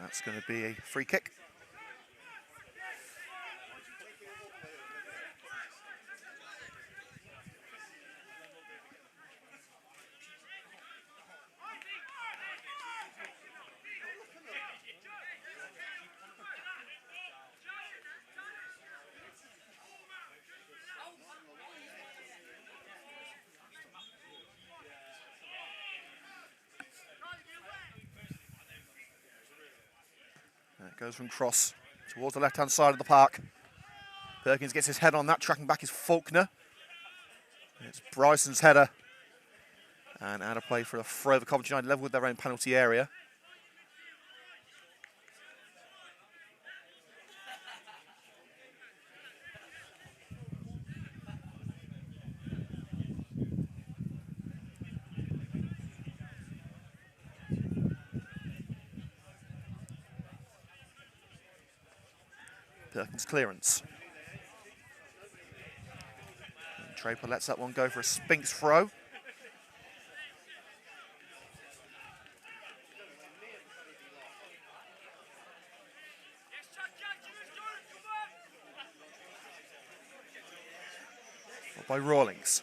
That's going to be a free kick. Goes from cross towards the left-hand side of the park. Perkins gets his head on that, tracking back is Faulkner. It's Bryson's header. And out of play for a throw. The Coventry United level with their own penalty area. Perkins clearance. And Draper lets that one go for a Sphinx throw. By Rawlings.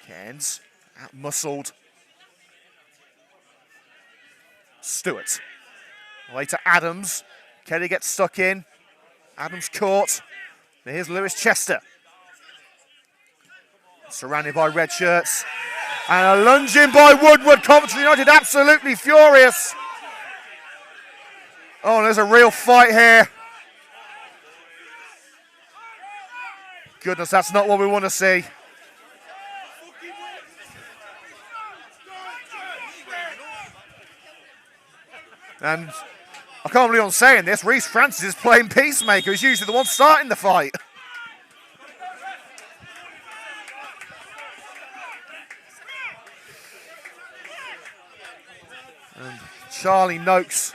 Cairns out-muscled. Stewart. Away to Adams. Kelly gets stuck in. Adams caught. Here's Lewis Chester. Surrounded by red shirts. And a lunge in by Woodward. Coventry United absolutely furious. Oh, there's a real fight here. Goodness, that's not what we want to see. And I can't believe I'm saying this, Reece Francis is playing peacemaker. He's usually the one starting the fight. And Charlie Noakes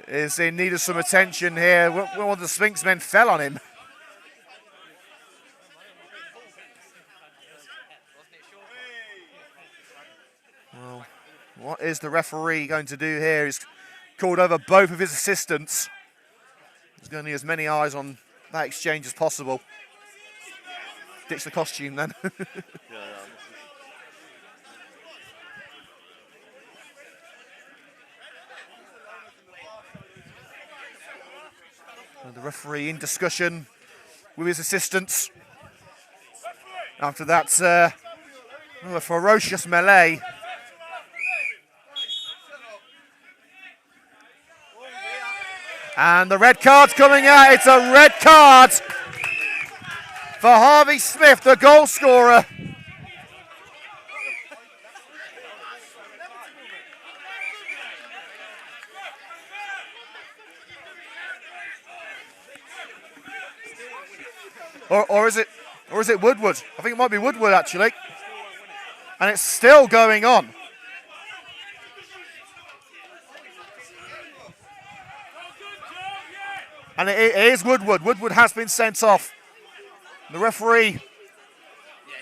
is in need of some attention here. One of the Sphinx men fell on him. Well, what is the referee going to do here? He's called over both of his assistants. There's going to be as many eyes on that exchange as possible. Ditch the costume then. And the referee in discussion with his assistants. After that, a ferocious melee. And the red card's coming out. It's a red card for Harvey Smith, the goal scorer. Or is it Woodward? I think it might be Woodward actually. And it's still going on. And it is Woodward. Woodward has been sent off. The referee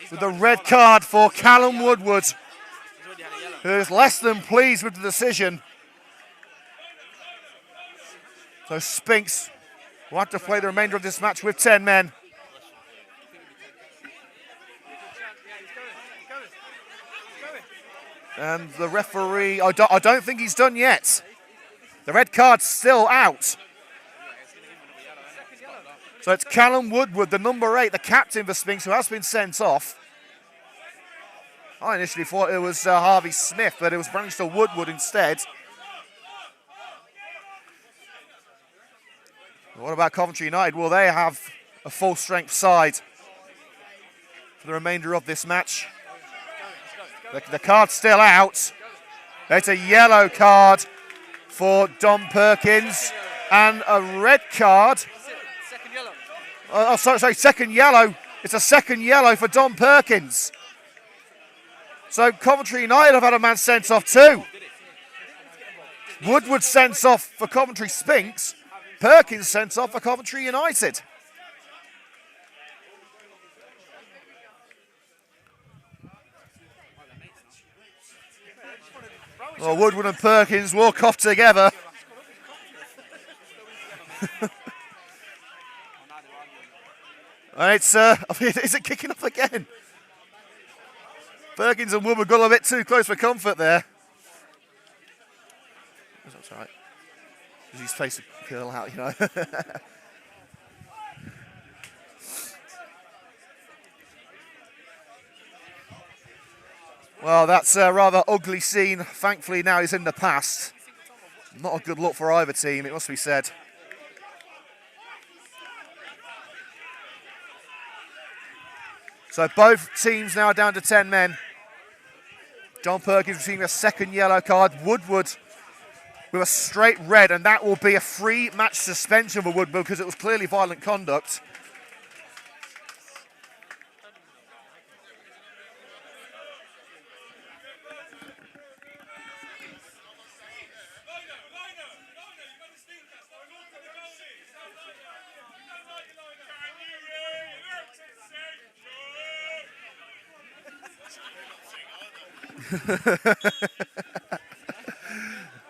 with the red card for Callum Woodward, who is less than pleased with the decision. So Sphinx will have to play the remainder of this match with 10 men. And the referee, I don't think he's done yet. The red card's still out. So it's Callum Woodward, the number 8, the captain for Sphinx, who has been sent off. I initially thought it was Harvey Smith, but it was Brannister Woodward instead. What about Coventry United? Will they have a full-strength side for the remainder of this match? The card's still out. It's a yellow card for Dom Perkins and a red card. Sorry, second yellow. It's a second yellow for Dom Perkins. So Coventry United have had a man sent off too. Woodward sent off for Coventry Sphinx. Perkins sent off for Coventry United. Well, Woodward and Perkins walk off together. And it's, is it kicking off again? Perkins and Woodward got a bit too close for comfort there. That's all right. His face will curl out, you know. Well, that's a rather ugly scene. Thankfully, now he's in the past. Not a good look for either team, it must be said. So both teams now down to 10 men. John Perkins receiving a second yellow card. Woodward with a straight red, and that will be a 3-match suspension for Woodward because it was clearly violent conduct. I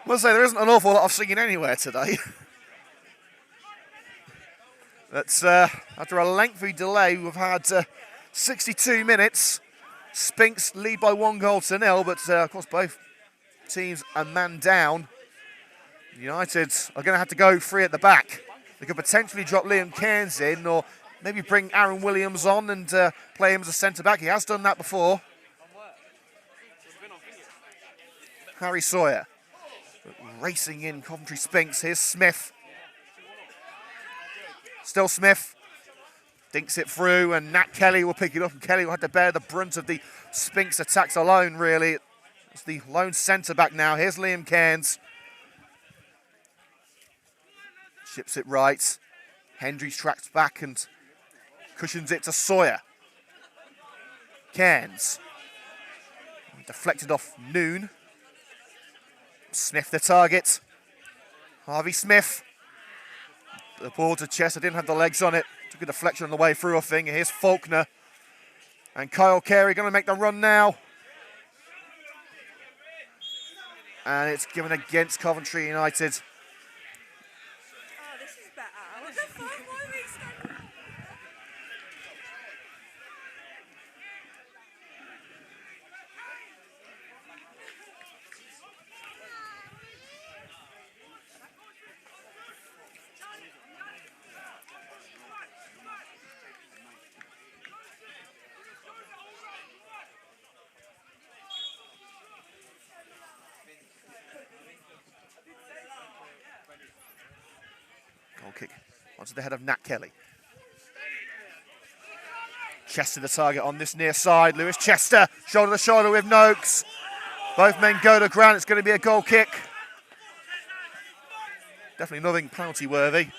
must say, there isn't an awful lot of singing anywhere today. That's after a lengthy delay, we've had 62 minutes. Sphinx lead by 1-0, but of course both teams a man down. United are going to have to go 3 at the back. They could potentially drop Liam Cairns in, or maybe bring Aaron Williams on and play him as a centre-back. He has done that before. Harry Sawyer racing in Coventry Sphinx. Here's Smith. Still Smith. Dinks it through, and Nat Kelly will pick it up, and Kelly will have to bear the brunt of the Sphinx attacks alone, really. It's the lone centre-back now. Here's Liam Cairns. Chips it right. Hendries tracks back and cushions it to Sawyer. Cairns. Deflected off Noon. Smith the target. Harvey Smith. The ball to Chester, didn't have the legs on it. Took a deflection on the way through, I think. Here's Faulkner. And Kyle Carey going to make the run now. And it's given against Coventry United. Oh, this is better. What the fuck? Why are we standing? Goal kick onto the head of Nat Kelly. Chester the target on this near side. Lewis Chester, shoulder to shoulder with Noakes. Both men go to ground. It's going to be a goal kick. Definitely nothing penalty worthy.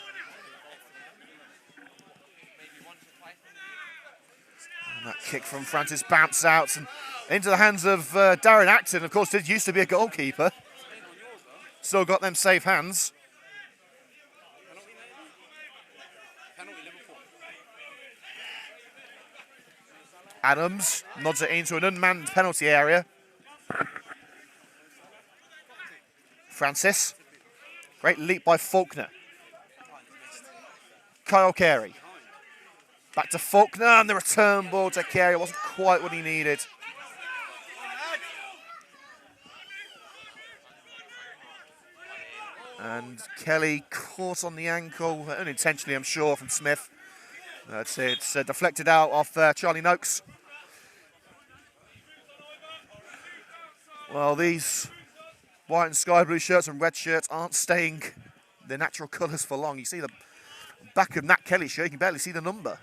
That kick from Francis bounced out and into the hands of Darren Acton. Of course, did used to be a goalkeeper. Still got them safe hands. Adams nods it into an unmanned penalty area. Francis. Great leap by Faulkner. Kyle Carey. Back to Faulkner, and the return ball to Carey wasn't quite what he needed. And Kelly caught on the ankle, unintentionally I'm sure, from Smith. It's deflected out off Charlie Noakes. Well, these white and sky blue shirts and red shirts aren't staying their natural colours for long. You see the back of Nat Kelly's shirt, you can barely see the number.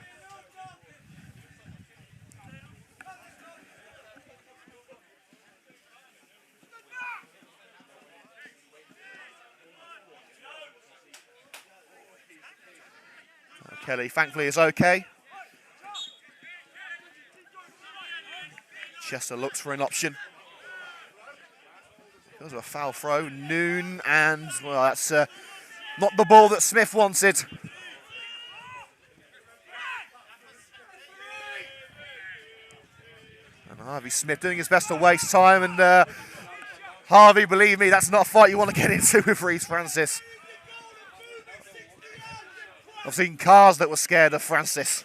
Kelly, thankfully, is okay. Chester looks for an option. Goes with a foul throw. Noon, and, well, that's not the ball that Smith wanted. And Harvey Smith doing his best to waste time. And Harvey, believe me, that's not a fight you want to get into with Reece Francis. I've seen cars that were scared of Francis.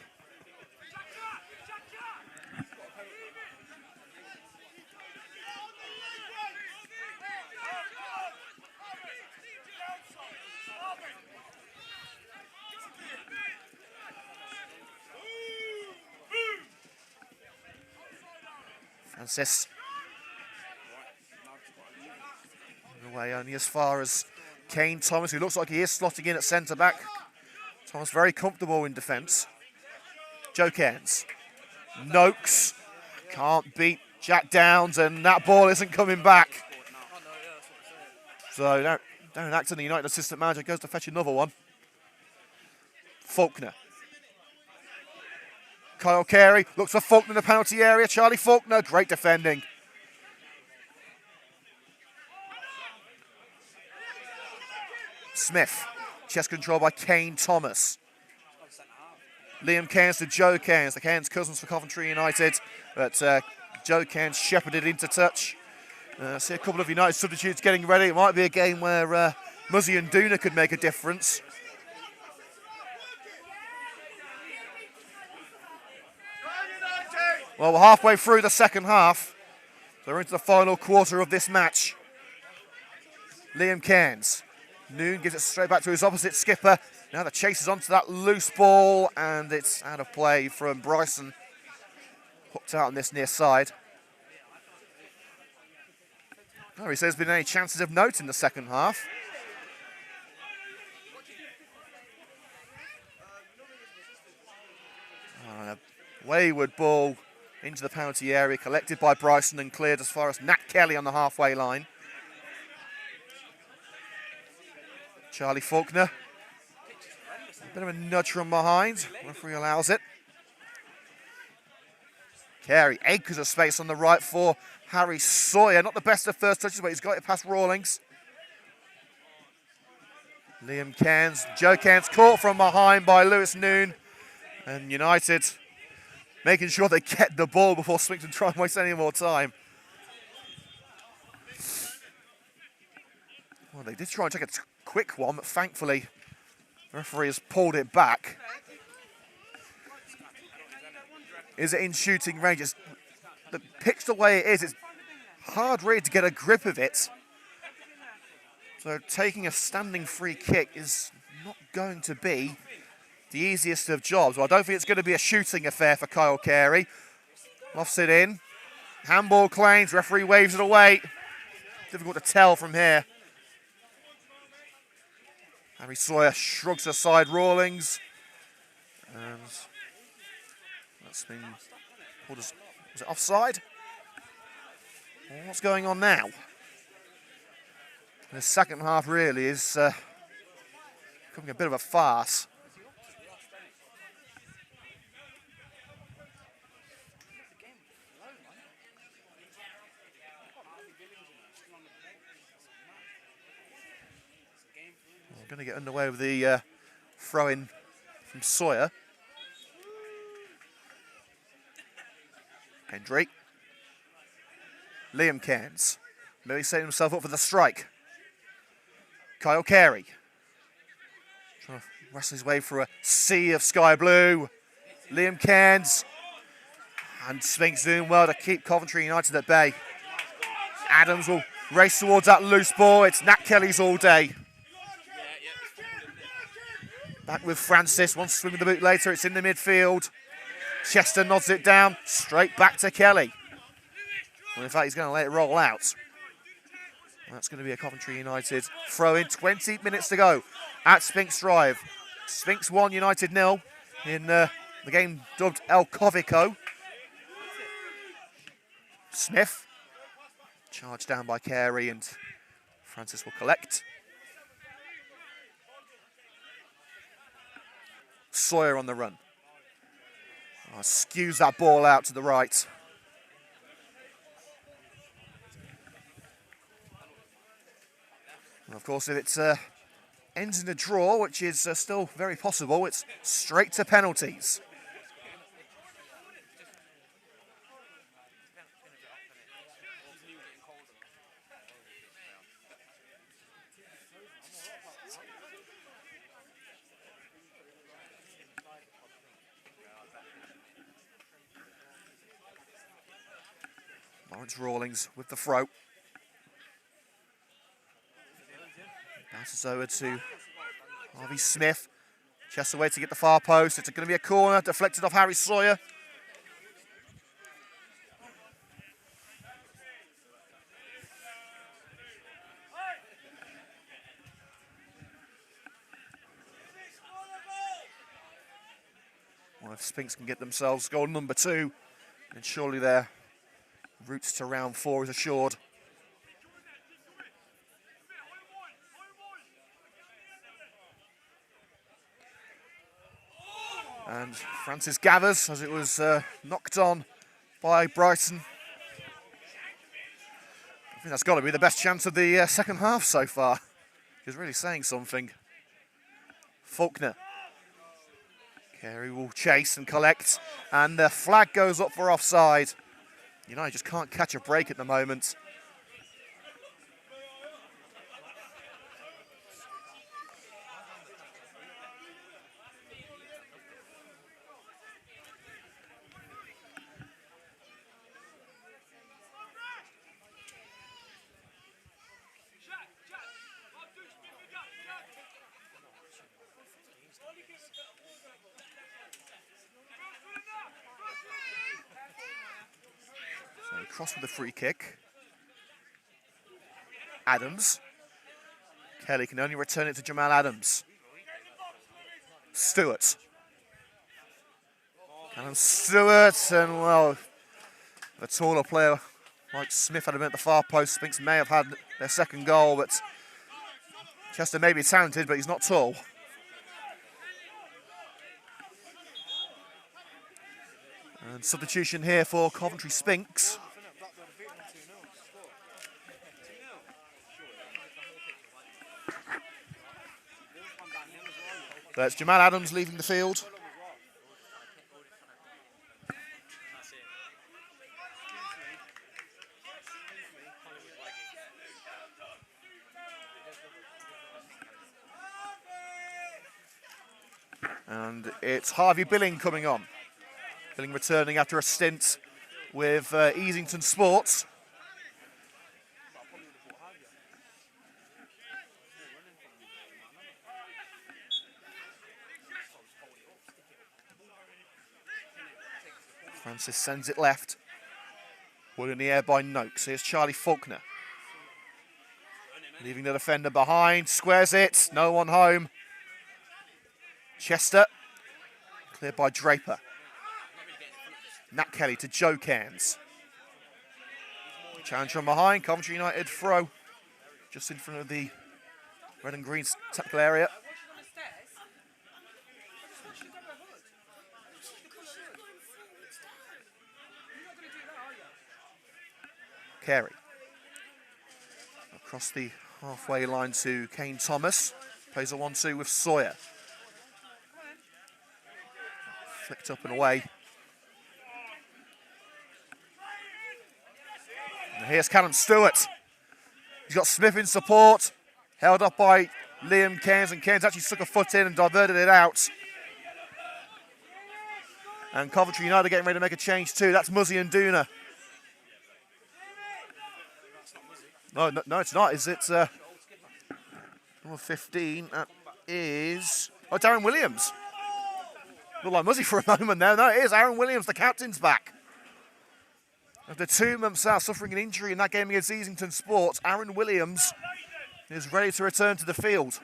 Francis. Away only as far as Kane Thomas, who looks like he is slotting in at centre-back. Thomas very comfortable in defence. Joe Cairns. Noakes can't beat Jack Downs, and that ball isn't coming back. So Darren Acton, the United assistant manager, goes to fetch another one. Faulkner. Kyle Carey looks for Faulkner in the penalty area. Charlie Faulkner, great defending. Smith. Chest control by Kane Thomas. Liam Cairns to Joe Cairns. The Cairns cousins for Coventry United. But Joe Cairns shepherded into touch. See a couple of United substitutes getting ready. It might be a game where Muzzy and Duna could make a difference. Well, we're halfway through the second half. So we're into the final quarter of this match. Liam Cairns. Noon gives it straight back to his opposite skipper. Now the chase is onto that loose ball, and it's out of play from Bryson. Hooked out on this near side. Oh, he says there's been any chances of note in the second half. A wayward ball into the penalty area, collected by Bryson and cleared as far as Nat Kelly on the halfway line. Charlie Faulkner. A bit of a nudge from behind. Referee allows it. Carey, acres of space on the right for Harry Sawyer. Not the best of first touches, but he's got it past Rawlings. Liam Cairns. Joe Cairns caught from behind by Lewis Noon. And United making sure they get the ball before Swinton try and waste any more time. Well, they did try and take a quick one, but thankfully the referee has pulled it back. Is it in shooting range? The pitch the way it is, it's hard really to get a grip of it. So taking a standing free kick is not going to be the easiest of jobs. Well, I don't think it's going to be a shooting affair for Kyle Carey. Lofts it in. Handball claims, referee waves it away. Difficult to tell from here. Harry Sawyer shrugs aside Rawlings. And that's been pulled as, was it offside? Well, what's going on now? The second half really is becoming a bit of a farce. Going to get underway with the throw-in from Sawyer. Hendry. Liam Cairns. Maybe setting himself up for the strike. Kyle Carey. Trying to wrestle his way through a sea of sky blue. Liam Cairns. And Sphinx doing well to keep Coventry United at bay. Adams will race towards that loose ball. It's Nat Kelly's all day. Back with Francis. Wants to swing with the boot later. It's in the midfield. Chester nods it down. Straight back to Kelly. Well, in fact, he's going to let it roll out. That's going to be a Coventry United throw-in. 20 minutes to go at Sphinx Drive. Sphinx 1, United 0 in the game dubbed El Covico. Smith. Charged down by Carey, and Francis will collect. Sawyer on the run. Skews that ball out to the right. And of course, if it ends in a draw, which is still very possible, it's straight to penalties. Lawrence Rawlings with the throw. Passes over to Harvey Smith. Chester away to get the far post. It's going to be a corner, deflected off Harry Sawyer. Well, if Sphinx can get themselves goal number 2, then surely their routes to round 4 is assured. And Francis gathers as it was knocked on by Brighton. I think that's got to be the best chance of the second half so far. He's really saying something. Faulkner. Carey will chase and collect, and the flag goes up for offside. United just can't catch a break at the moment. Cross with a free kick. Adams. Kelly can only return it to Jamal Adams. Stewart. Callum Stewart, and well, a taller player like Smith had him at the far post. Sphinx may have had their second goal, but Chester may be talented, but he's not tall. And substitution here for Coventry Sphinx. That's Jamal Adams leaving the field. And it's Harvey Billing coming on. Billing returning after a stint with Easington Sports. Francis sends it left. Put in the air by Noakes. Here's Charlie Faulkner. Leaving the defender behind. Squares it. No one home. Chester. Cleared by Draper. Nat Kelly to Joe Cairns. Challenge from behind. Coventry United throw. Just in front of the red and green tackle area. Carey. Across the halfway line to Kane Thomas. Plays a 1-2 with Sawyer. Flicked up and away. And here's Callum Stewart. He's got Smith in support. Held up by Liam Cairns, and Cairns actually stuck a foot in and diverted it out. And Coventry United getting ready to make a change too. That's Muzzy and Duna. No, it's not. Is it number 15? That is Darren Williams. Looked like Muzzy for a moment there. No, it is Aaron Williams. The captain's back. After 2 months out suffering an injury in that game against Easington Sports, Aaron Williams is ready to return to the field.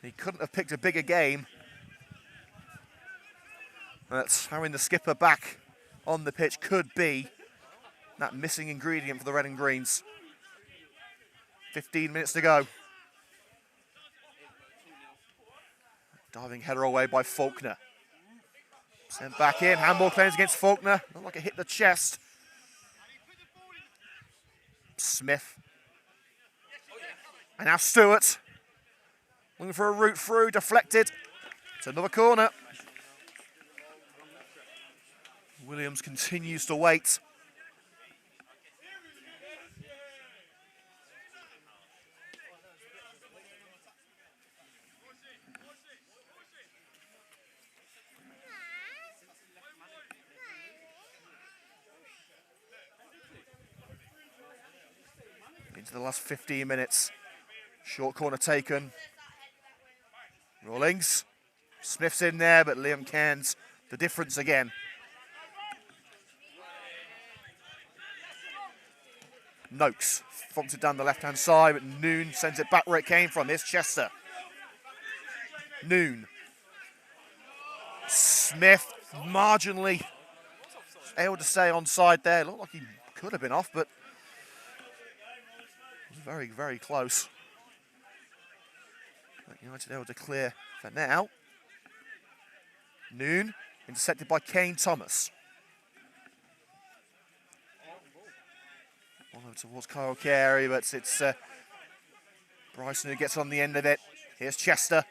He couldn't have picked a bigger game. That's having the skipper back on the pitch could be that missing ingredient for the red and greens. 15 minutes to go. Diving header away by Faulkner. Sent back in, handball claims against Faulkner. Looked like it hit the chest. Smith. And now Stewart. Looking for a route through, deflected. It's another corner. Williams continues to wait. Into the last 15 minutes. Short corner taken. Rawlings. Smith's in there, but Liam Cairns the difference again. Noakes funks it down the left-hand side, but Noon sends it back where it came from. Here's Chester. Noon. Smith marginally able to stay onside there. Looked like he could have been off, but very, very close. United able to clear for now. Noon intercepted by Kane Thomas. One over towards Kyle Carey, but it's Bryson who gets on the end of it. Here's Chester.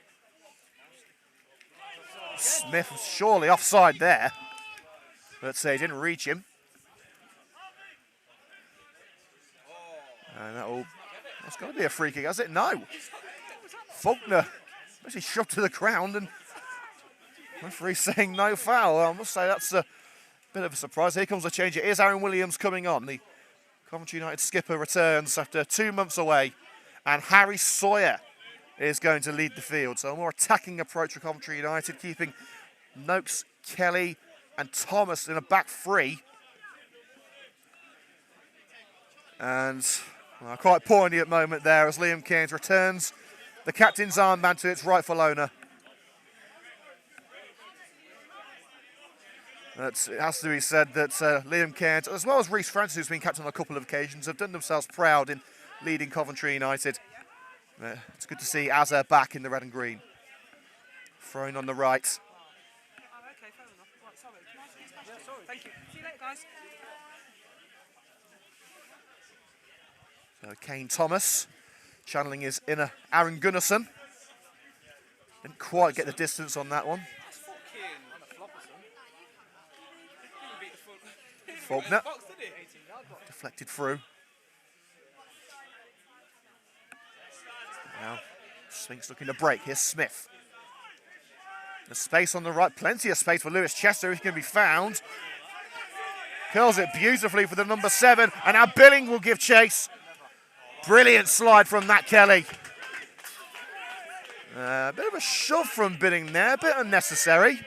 Smith was surely offside there, but he didn't reach him. And that's got to be a free kick, has it? No. Faulkner actually shoved to the ground, and referee saying no foul. I must say that's a bit of a surprise. Here comes the change. It is Aaron Williams coming on. The Coventry United skipper returns after 2 months away, and Harry Sawyer is going to lead the field. So a more attacking approach for Coventry United, keeping Noakes, Kelly and Thomas in a back three. And quite poignant moment there as Liam Cairns returns the captain's armband to its rightful owner. It has to be said that Liam Cairns, as well as Reece Francis, who's been captain on a couple of occasions, have done themselves proud in leading Coventry United. It's good to see Azza back in the red and green. Thrown on the right. Okay, fair enough. Right, sorry. Can I see this? Yeah, sorry. Thank you. See you later, guys. So Kane Thomas channeling his inner Aaron Gunnarsson. Didn't quite get the distance on that one. Faulkner. Deflected through. Now, Sphinx looking to break. Here's Smith. There's space on the right. Plenty of space for Lewis Chester if he can be found. Curls it beautifully for the number 7. And now Billing will give chase. Brilliant slide from Matt Kelly. A bit of a shove from Billing there. A bit unnecessary.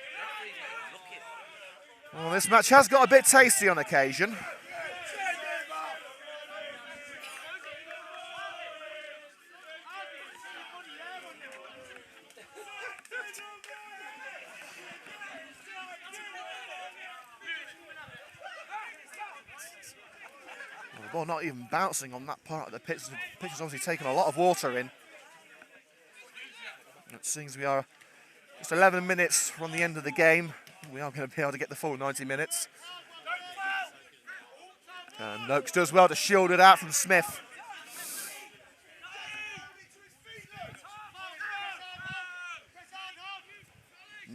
Well, this match has got a bit tasty on occasion. Well, the ball not even bouncing on that part of the pitch. The pitch has obviously taken a lot of water in. It seems we are just 11 minutes from the end of the game. We are going to be able to get the full 90 minutes. And Noakes does well to shield it out from Smith.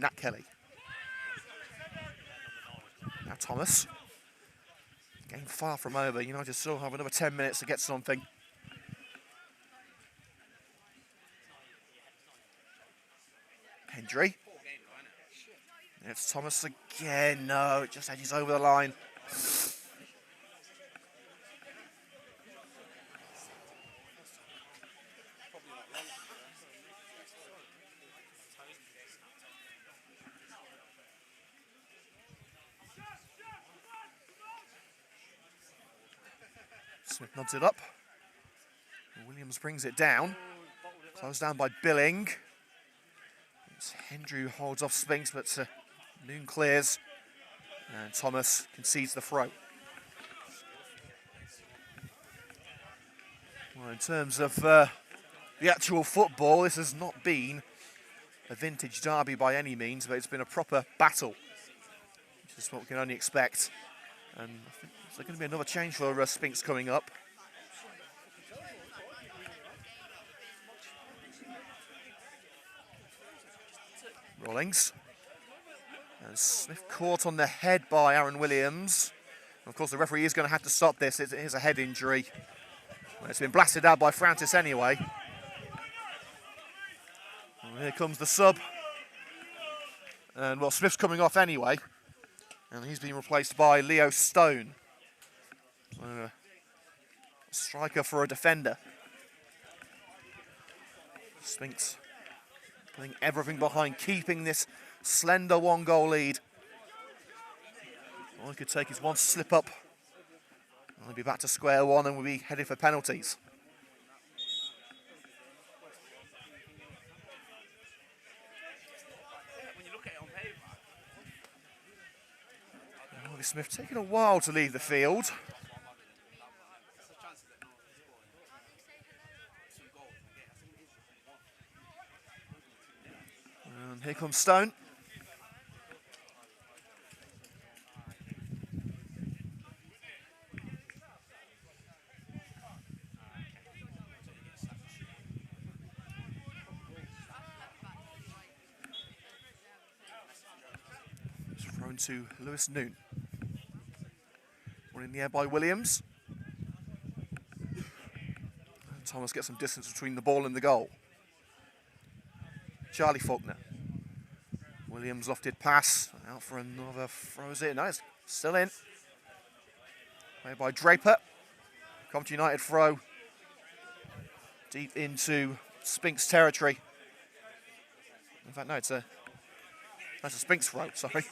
Nat Kelly. Now Thomas. Game far from over. United still have another 10 minutes to get something. Hendry. It's Thomas again. No, it just edges over the line. Smith nods it up. Williams brings it down. Closed down by Billing. It's Hendry who holds off Sphinx, but Noon clears. And Thomas concedes the throw. Well, in terms of the actual football, this has not been a vintage derby by any means, but it's been a proper battle, which is what we can only expect. And I think there's going to be another change for Sphinx coming up. Rawlings. And Smith caught on the head by Aaron Williams. And of course, the referee is going to have to stop this. It is a head injury. Well, it's been blasted out by Francis anyway. And here comes the sub. And well, Smith's coming off anyway. And he's being replaced by Leo Stone. A striker for a defender. Sphinx putting everything behind, keeping this slender one-goal lead. All he could take is one slip up. And we'll be back to square one and we'll be headed for penalties. Harvey Smith taking a while to leave the field. And here comes Stone. It's thrown to Lewis Noon. One in the air by Williams. And Thomas gets some distance between the ball and the goal. Charlie Faulkner. Williams lofted pass, out for another, throws it, no, it's still in. Played by Draper. Coventry United throw deep into Sphinx territory. In fact, no, that's a Sphinx throw, sorry.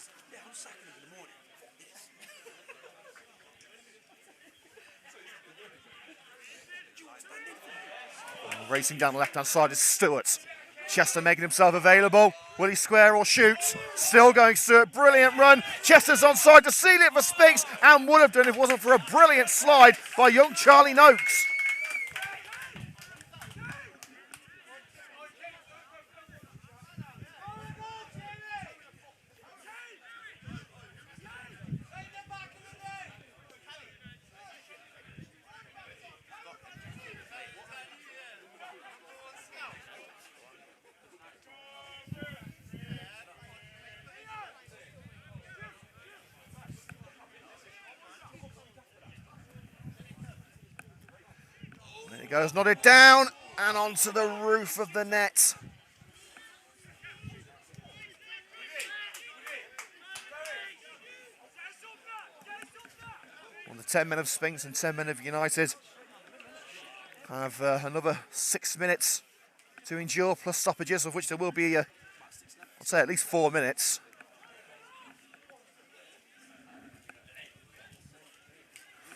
Racing down the left-hand side is Stewart. Chester making himself available. Will he square or shoot? Still going Stewart. Brilliant run. Chester's onside to seal it for Sphinx and would have done if it wasn't for a brilliant slide by young Charlie Noakes. There he goes, nodded down and onto the roof of the net. On the 10 men of Sphinx and 10 men of United have another 6 minutes to endure, plus stoppages, of which there will be, I'd say, at least 4 minutes.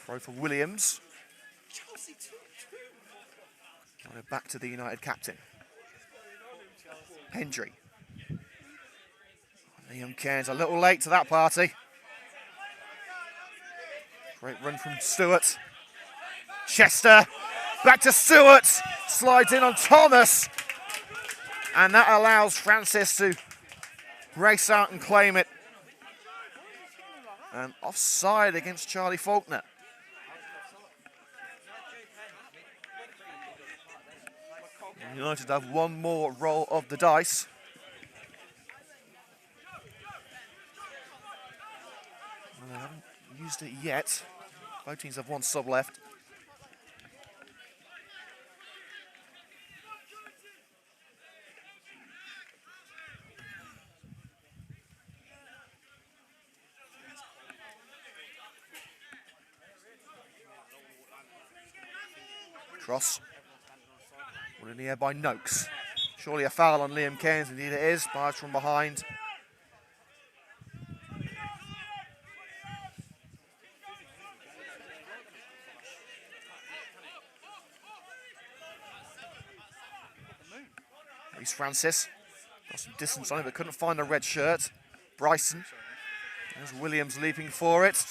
Throw for Williams. Back to the United captain. Hendry. Liam Cairns a little late to that party. Great run from Stewart. Chester. Back to Stewart. Slides in on Thomas. And that allows Francis to race out and claim it. And offside against Charlie Faulkner. United have one more roll of the dice. used it yet. Both teams have one sub left. Cross. Well in the air by Noakes. Surely a foul on Liam Cairns, indeed it is. Barge from behind. Here's Francis. Got some distance on it, but couldn't find a red shirt. Bryson. There's Williams leaping for it.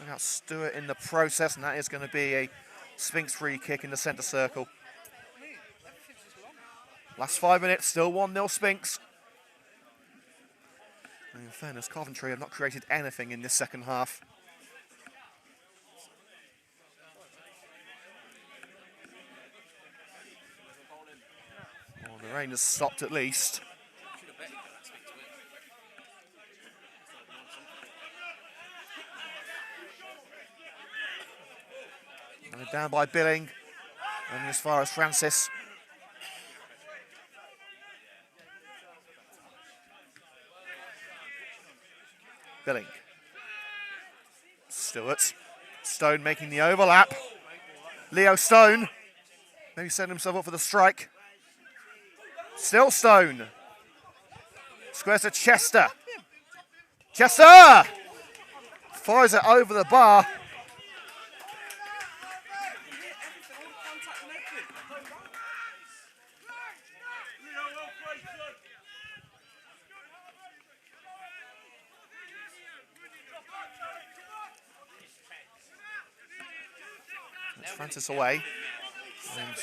Look out Stewart in the process, and that is going to be a Sphinx free kick in the centre circle. Last 5 minutes, still 1-0 Sphinx. And in fairness, Coventry have not created anything in this second half. Well, the rain has stopped at least. And down by Billing, and as far as Francis. Billing. Stewart. Stone making the overlap. Leo Stone. Maybe setting himself up for the strike. Still Stone. Squares to Chester. Chester! Fires it over the bar. Francis away. And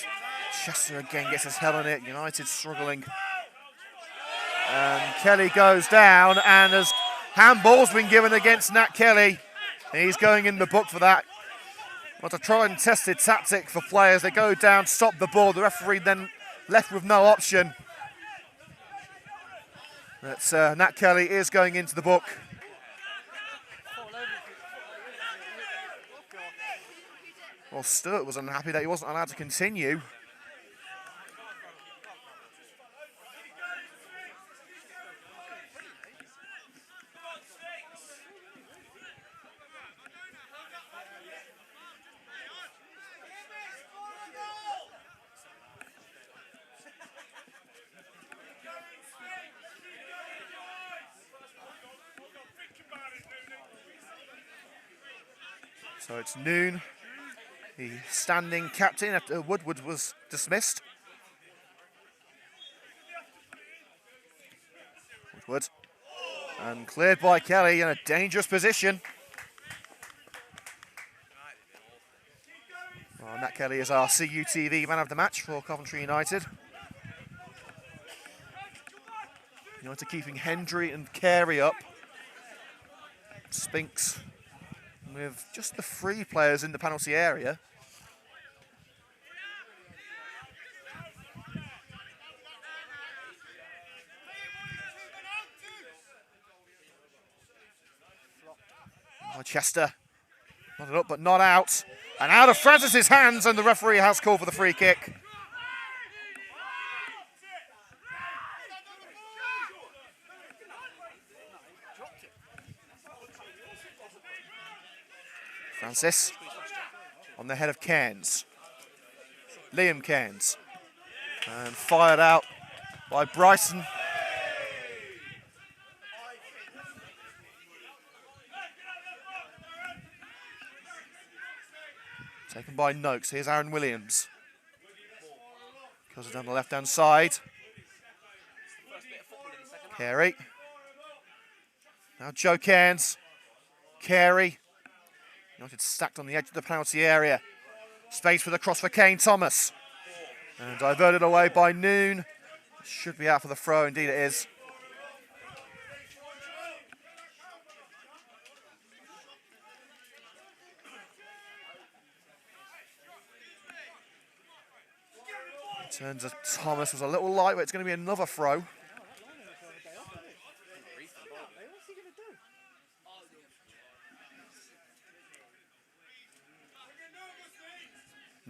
Chester again gets his head on it. United struggling. And Kelly goes down, and as handball's been given against Nat Kelly, he's going in the book for that. What a tried and tested tactic for players. They go down, stop the ball. The referee then left with no option. But Nat Kelly is going into the book. Well, Stewart was unhappy that he wasn't allowed to continue. So it's Noon, the standing captain after Woodward was dismissed. Woodward, and cleared by Kelly in a dangerous position. Well, Nat Kelly is our CUTV man of the match for Coventry United. United keeping Hendry and Carey up. Sphinx with just the 3 players in the penalty area. Chester, not up but not out. And out of Francis's hands, and the referee has called for the free kick. Francis on the head of Cairns. Liam Cairns. And fired out by Bryson. Taken by Noakes. Here's Aaron Williams. Goes down the left-hand side. Carey. Now Joe Cairns. Carey. United stacked on the edge of the penalty area. Space for the cross for Kane Thomas. And diverted away by Noon. Should be out for the throw, indeed it is. Turns to Thomas, was a little light, but it's going to be another throw.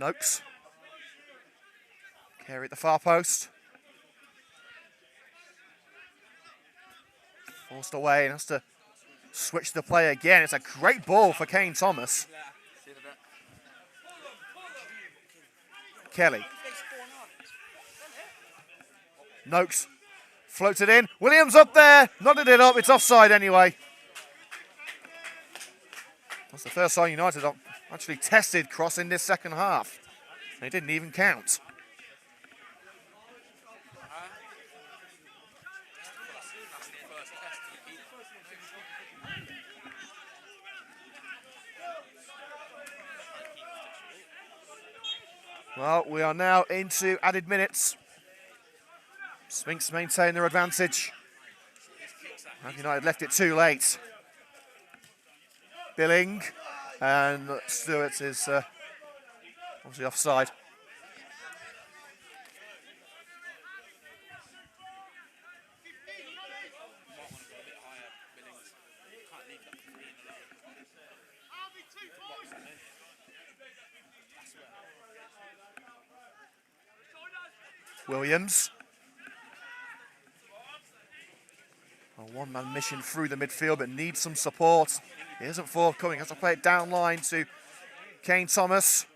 Noakes. Carey at the far post. Forced away and has to switch the play again. It's a great ball for Kane Thomas. Kelly. Noakes floats it in. Williams up there. Nodded it up. It's offside anyway. That's the first time United actually tested cross in this second half. They didn't even count. Well, we are now into added minutes. Sphinx maintain their advantage. Man United left it too late. Billing and Stewart is obviously offside. Williams. A one-man mission through the midfield, but needs some support. He isn't forthcoming. Has to play it down line to Kane Thomas.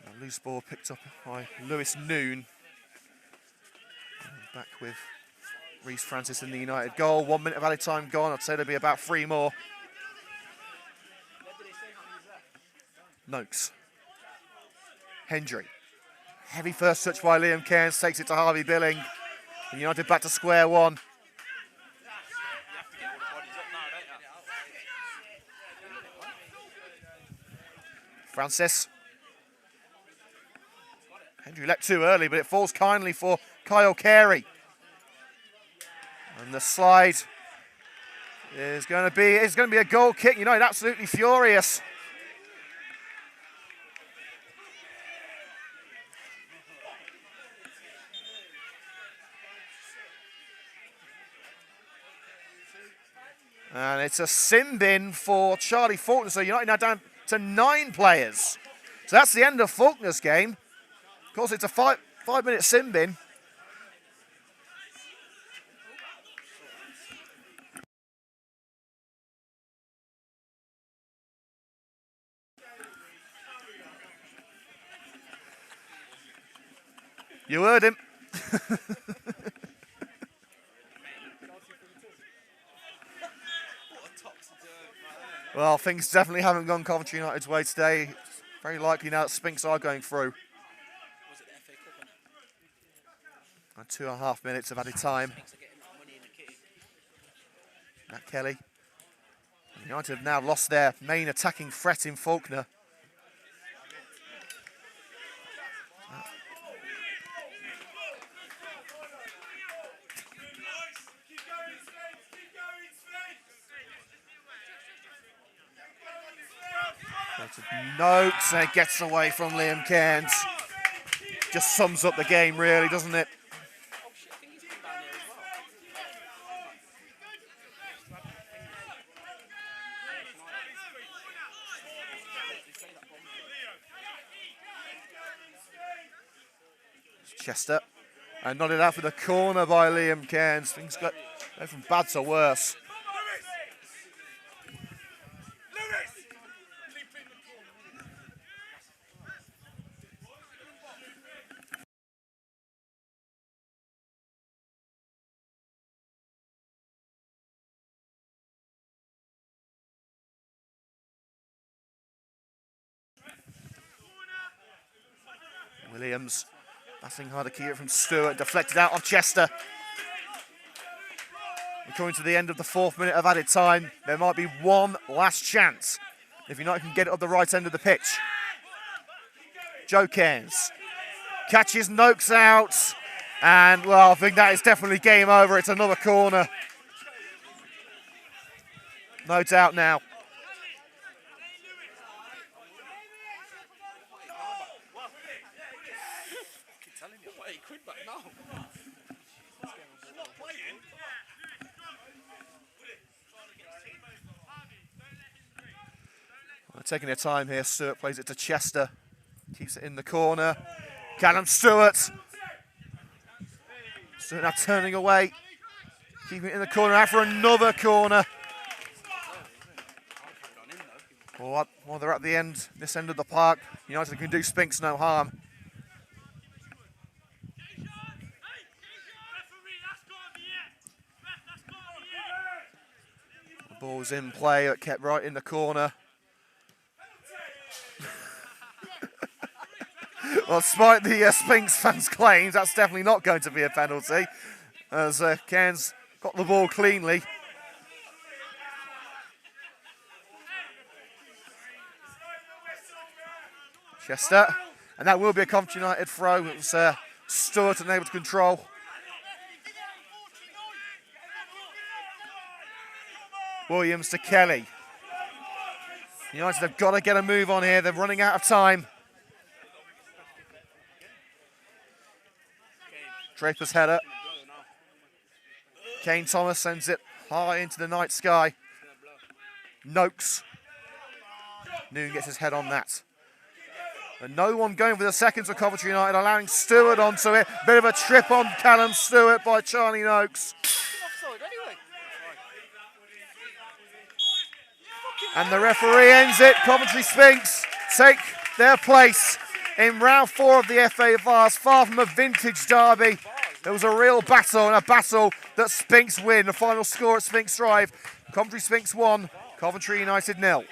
A loose ball picked up by Lewis Noon. And back with Reece Francis in the United goal. 1 minute of added time gone. I'd say there'll be about 3 more. Noakes. Hendry. Heavy first touch by Liam Cairns, takes it to Harvey Billing. And United back to square one. Francis. Hendry leapt too early, but it falls kindly for Kyle Carey. And the slide is going to be a goal kick. United absolutely furious. And it's a sin bin for Charlie Faulkner. So United now down to 9 players. So that's the end of Faulkner's game. Of course, it's a five-minute sin bin. You heard him. Well, things definitely haven't gone Coventry United's way today. It's very likely now that Sphinx are going through. And 2.5 minutes of added time. Matt Kelly. United have now lost their main attacking threat in Faulkner. Noakes, and it gets away from Liam Cairns. Just sums up the game, really, doesn't it? Chester, and nodded out for the corner by Liam Cairns. Things go from bad to worse. Williams passing hard to keep it from Stewart, deflected out of Chester. We're coming to the end of the 4th minute of added time. There might be one last chance if United can get it up the right end of the pitch. Joe Cairns catches Noakes out, and well, I think that is definitely game over. It's another corner. No doubt now. Taking their time here, Stewart plays it to Chester. Keeps it in the corner. Callum Stewart. Stewart now turning away. Keeping it in the corner out for another corner. Well, they're at the end, this end of the park. United can do Sphinx no harm. The ball's in play, it kept right in the corner. Well, despite the Sphinx fans' claims, that's definitely not going to be a penalty, as Cairns got the ball cleanly. Chester, and that will be a Coventry United throw. It was Stewart unable to control. Williams to Kelly. United have got to get a move on here. They're running out of time. Draper's header. Kane Thomas sends it high into the night sky. Noakes. Noon gets his head on that. And no one going for the seconds for Coventry United, allowing Stewart onto it. Bit of a trip on Callum Stewart by Charlie Noakes. And the referee ends it. Coventry Sphinx take their place in round 4 of the FA Vars. Far from a vintage derby. There was a real battle, and a battle that Sphinx win. The final score at Sphinx Drive. Coventry Sphinx 1, Coventry United 0.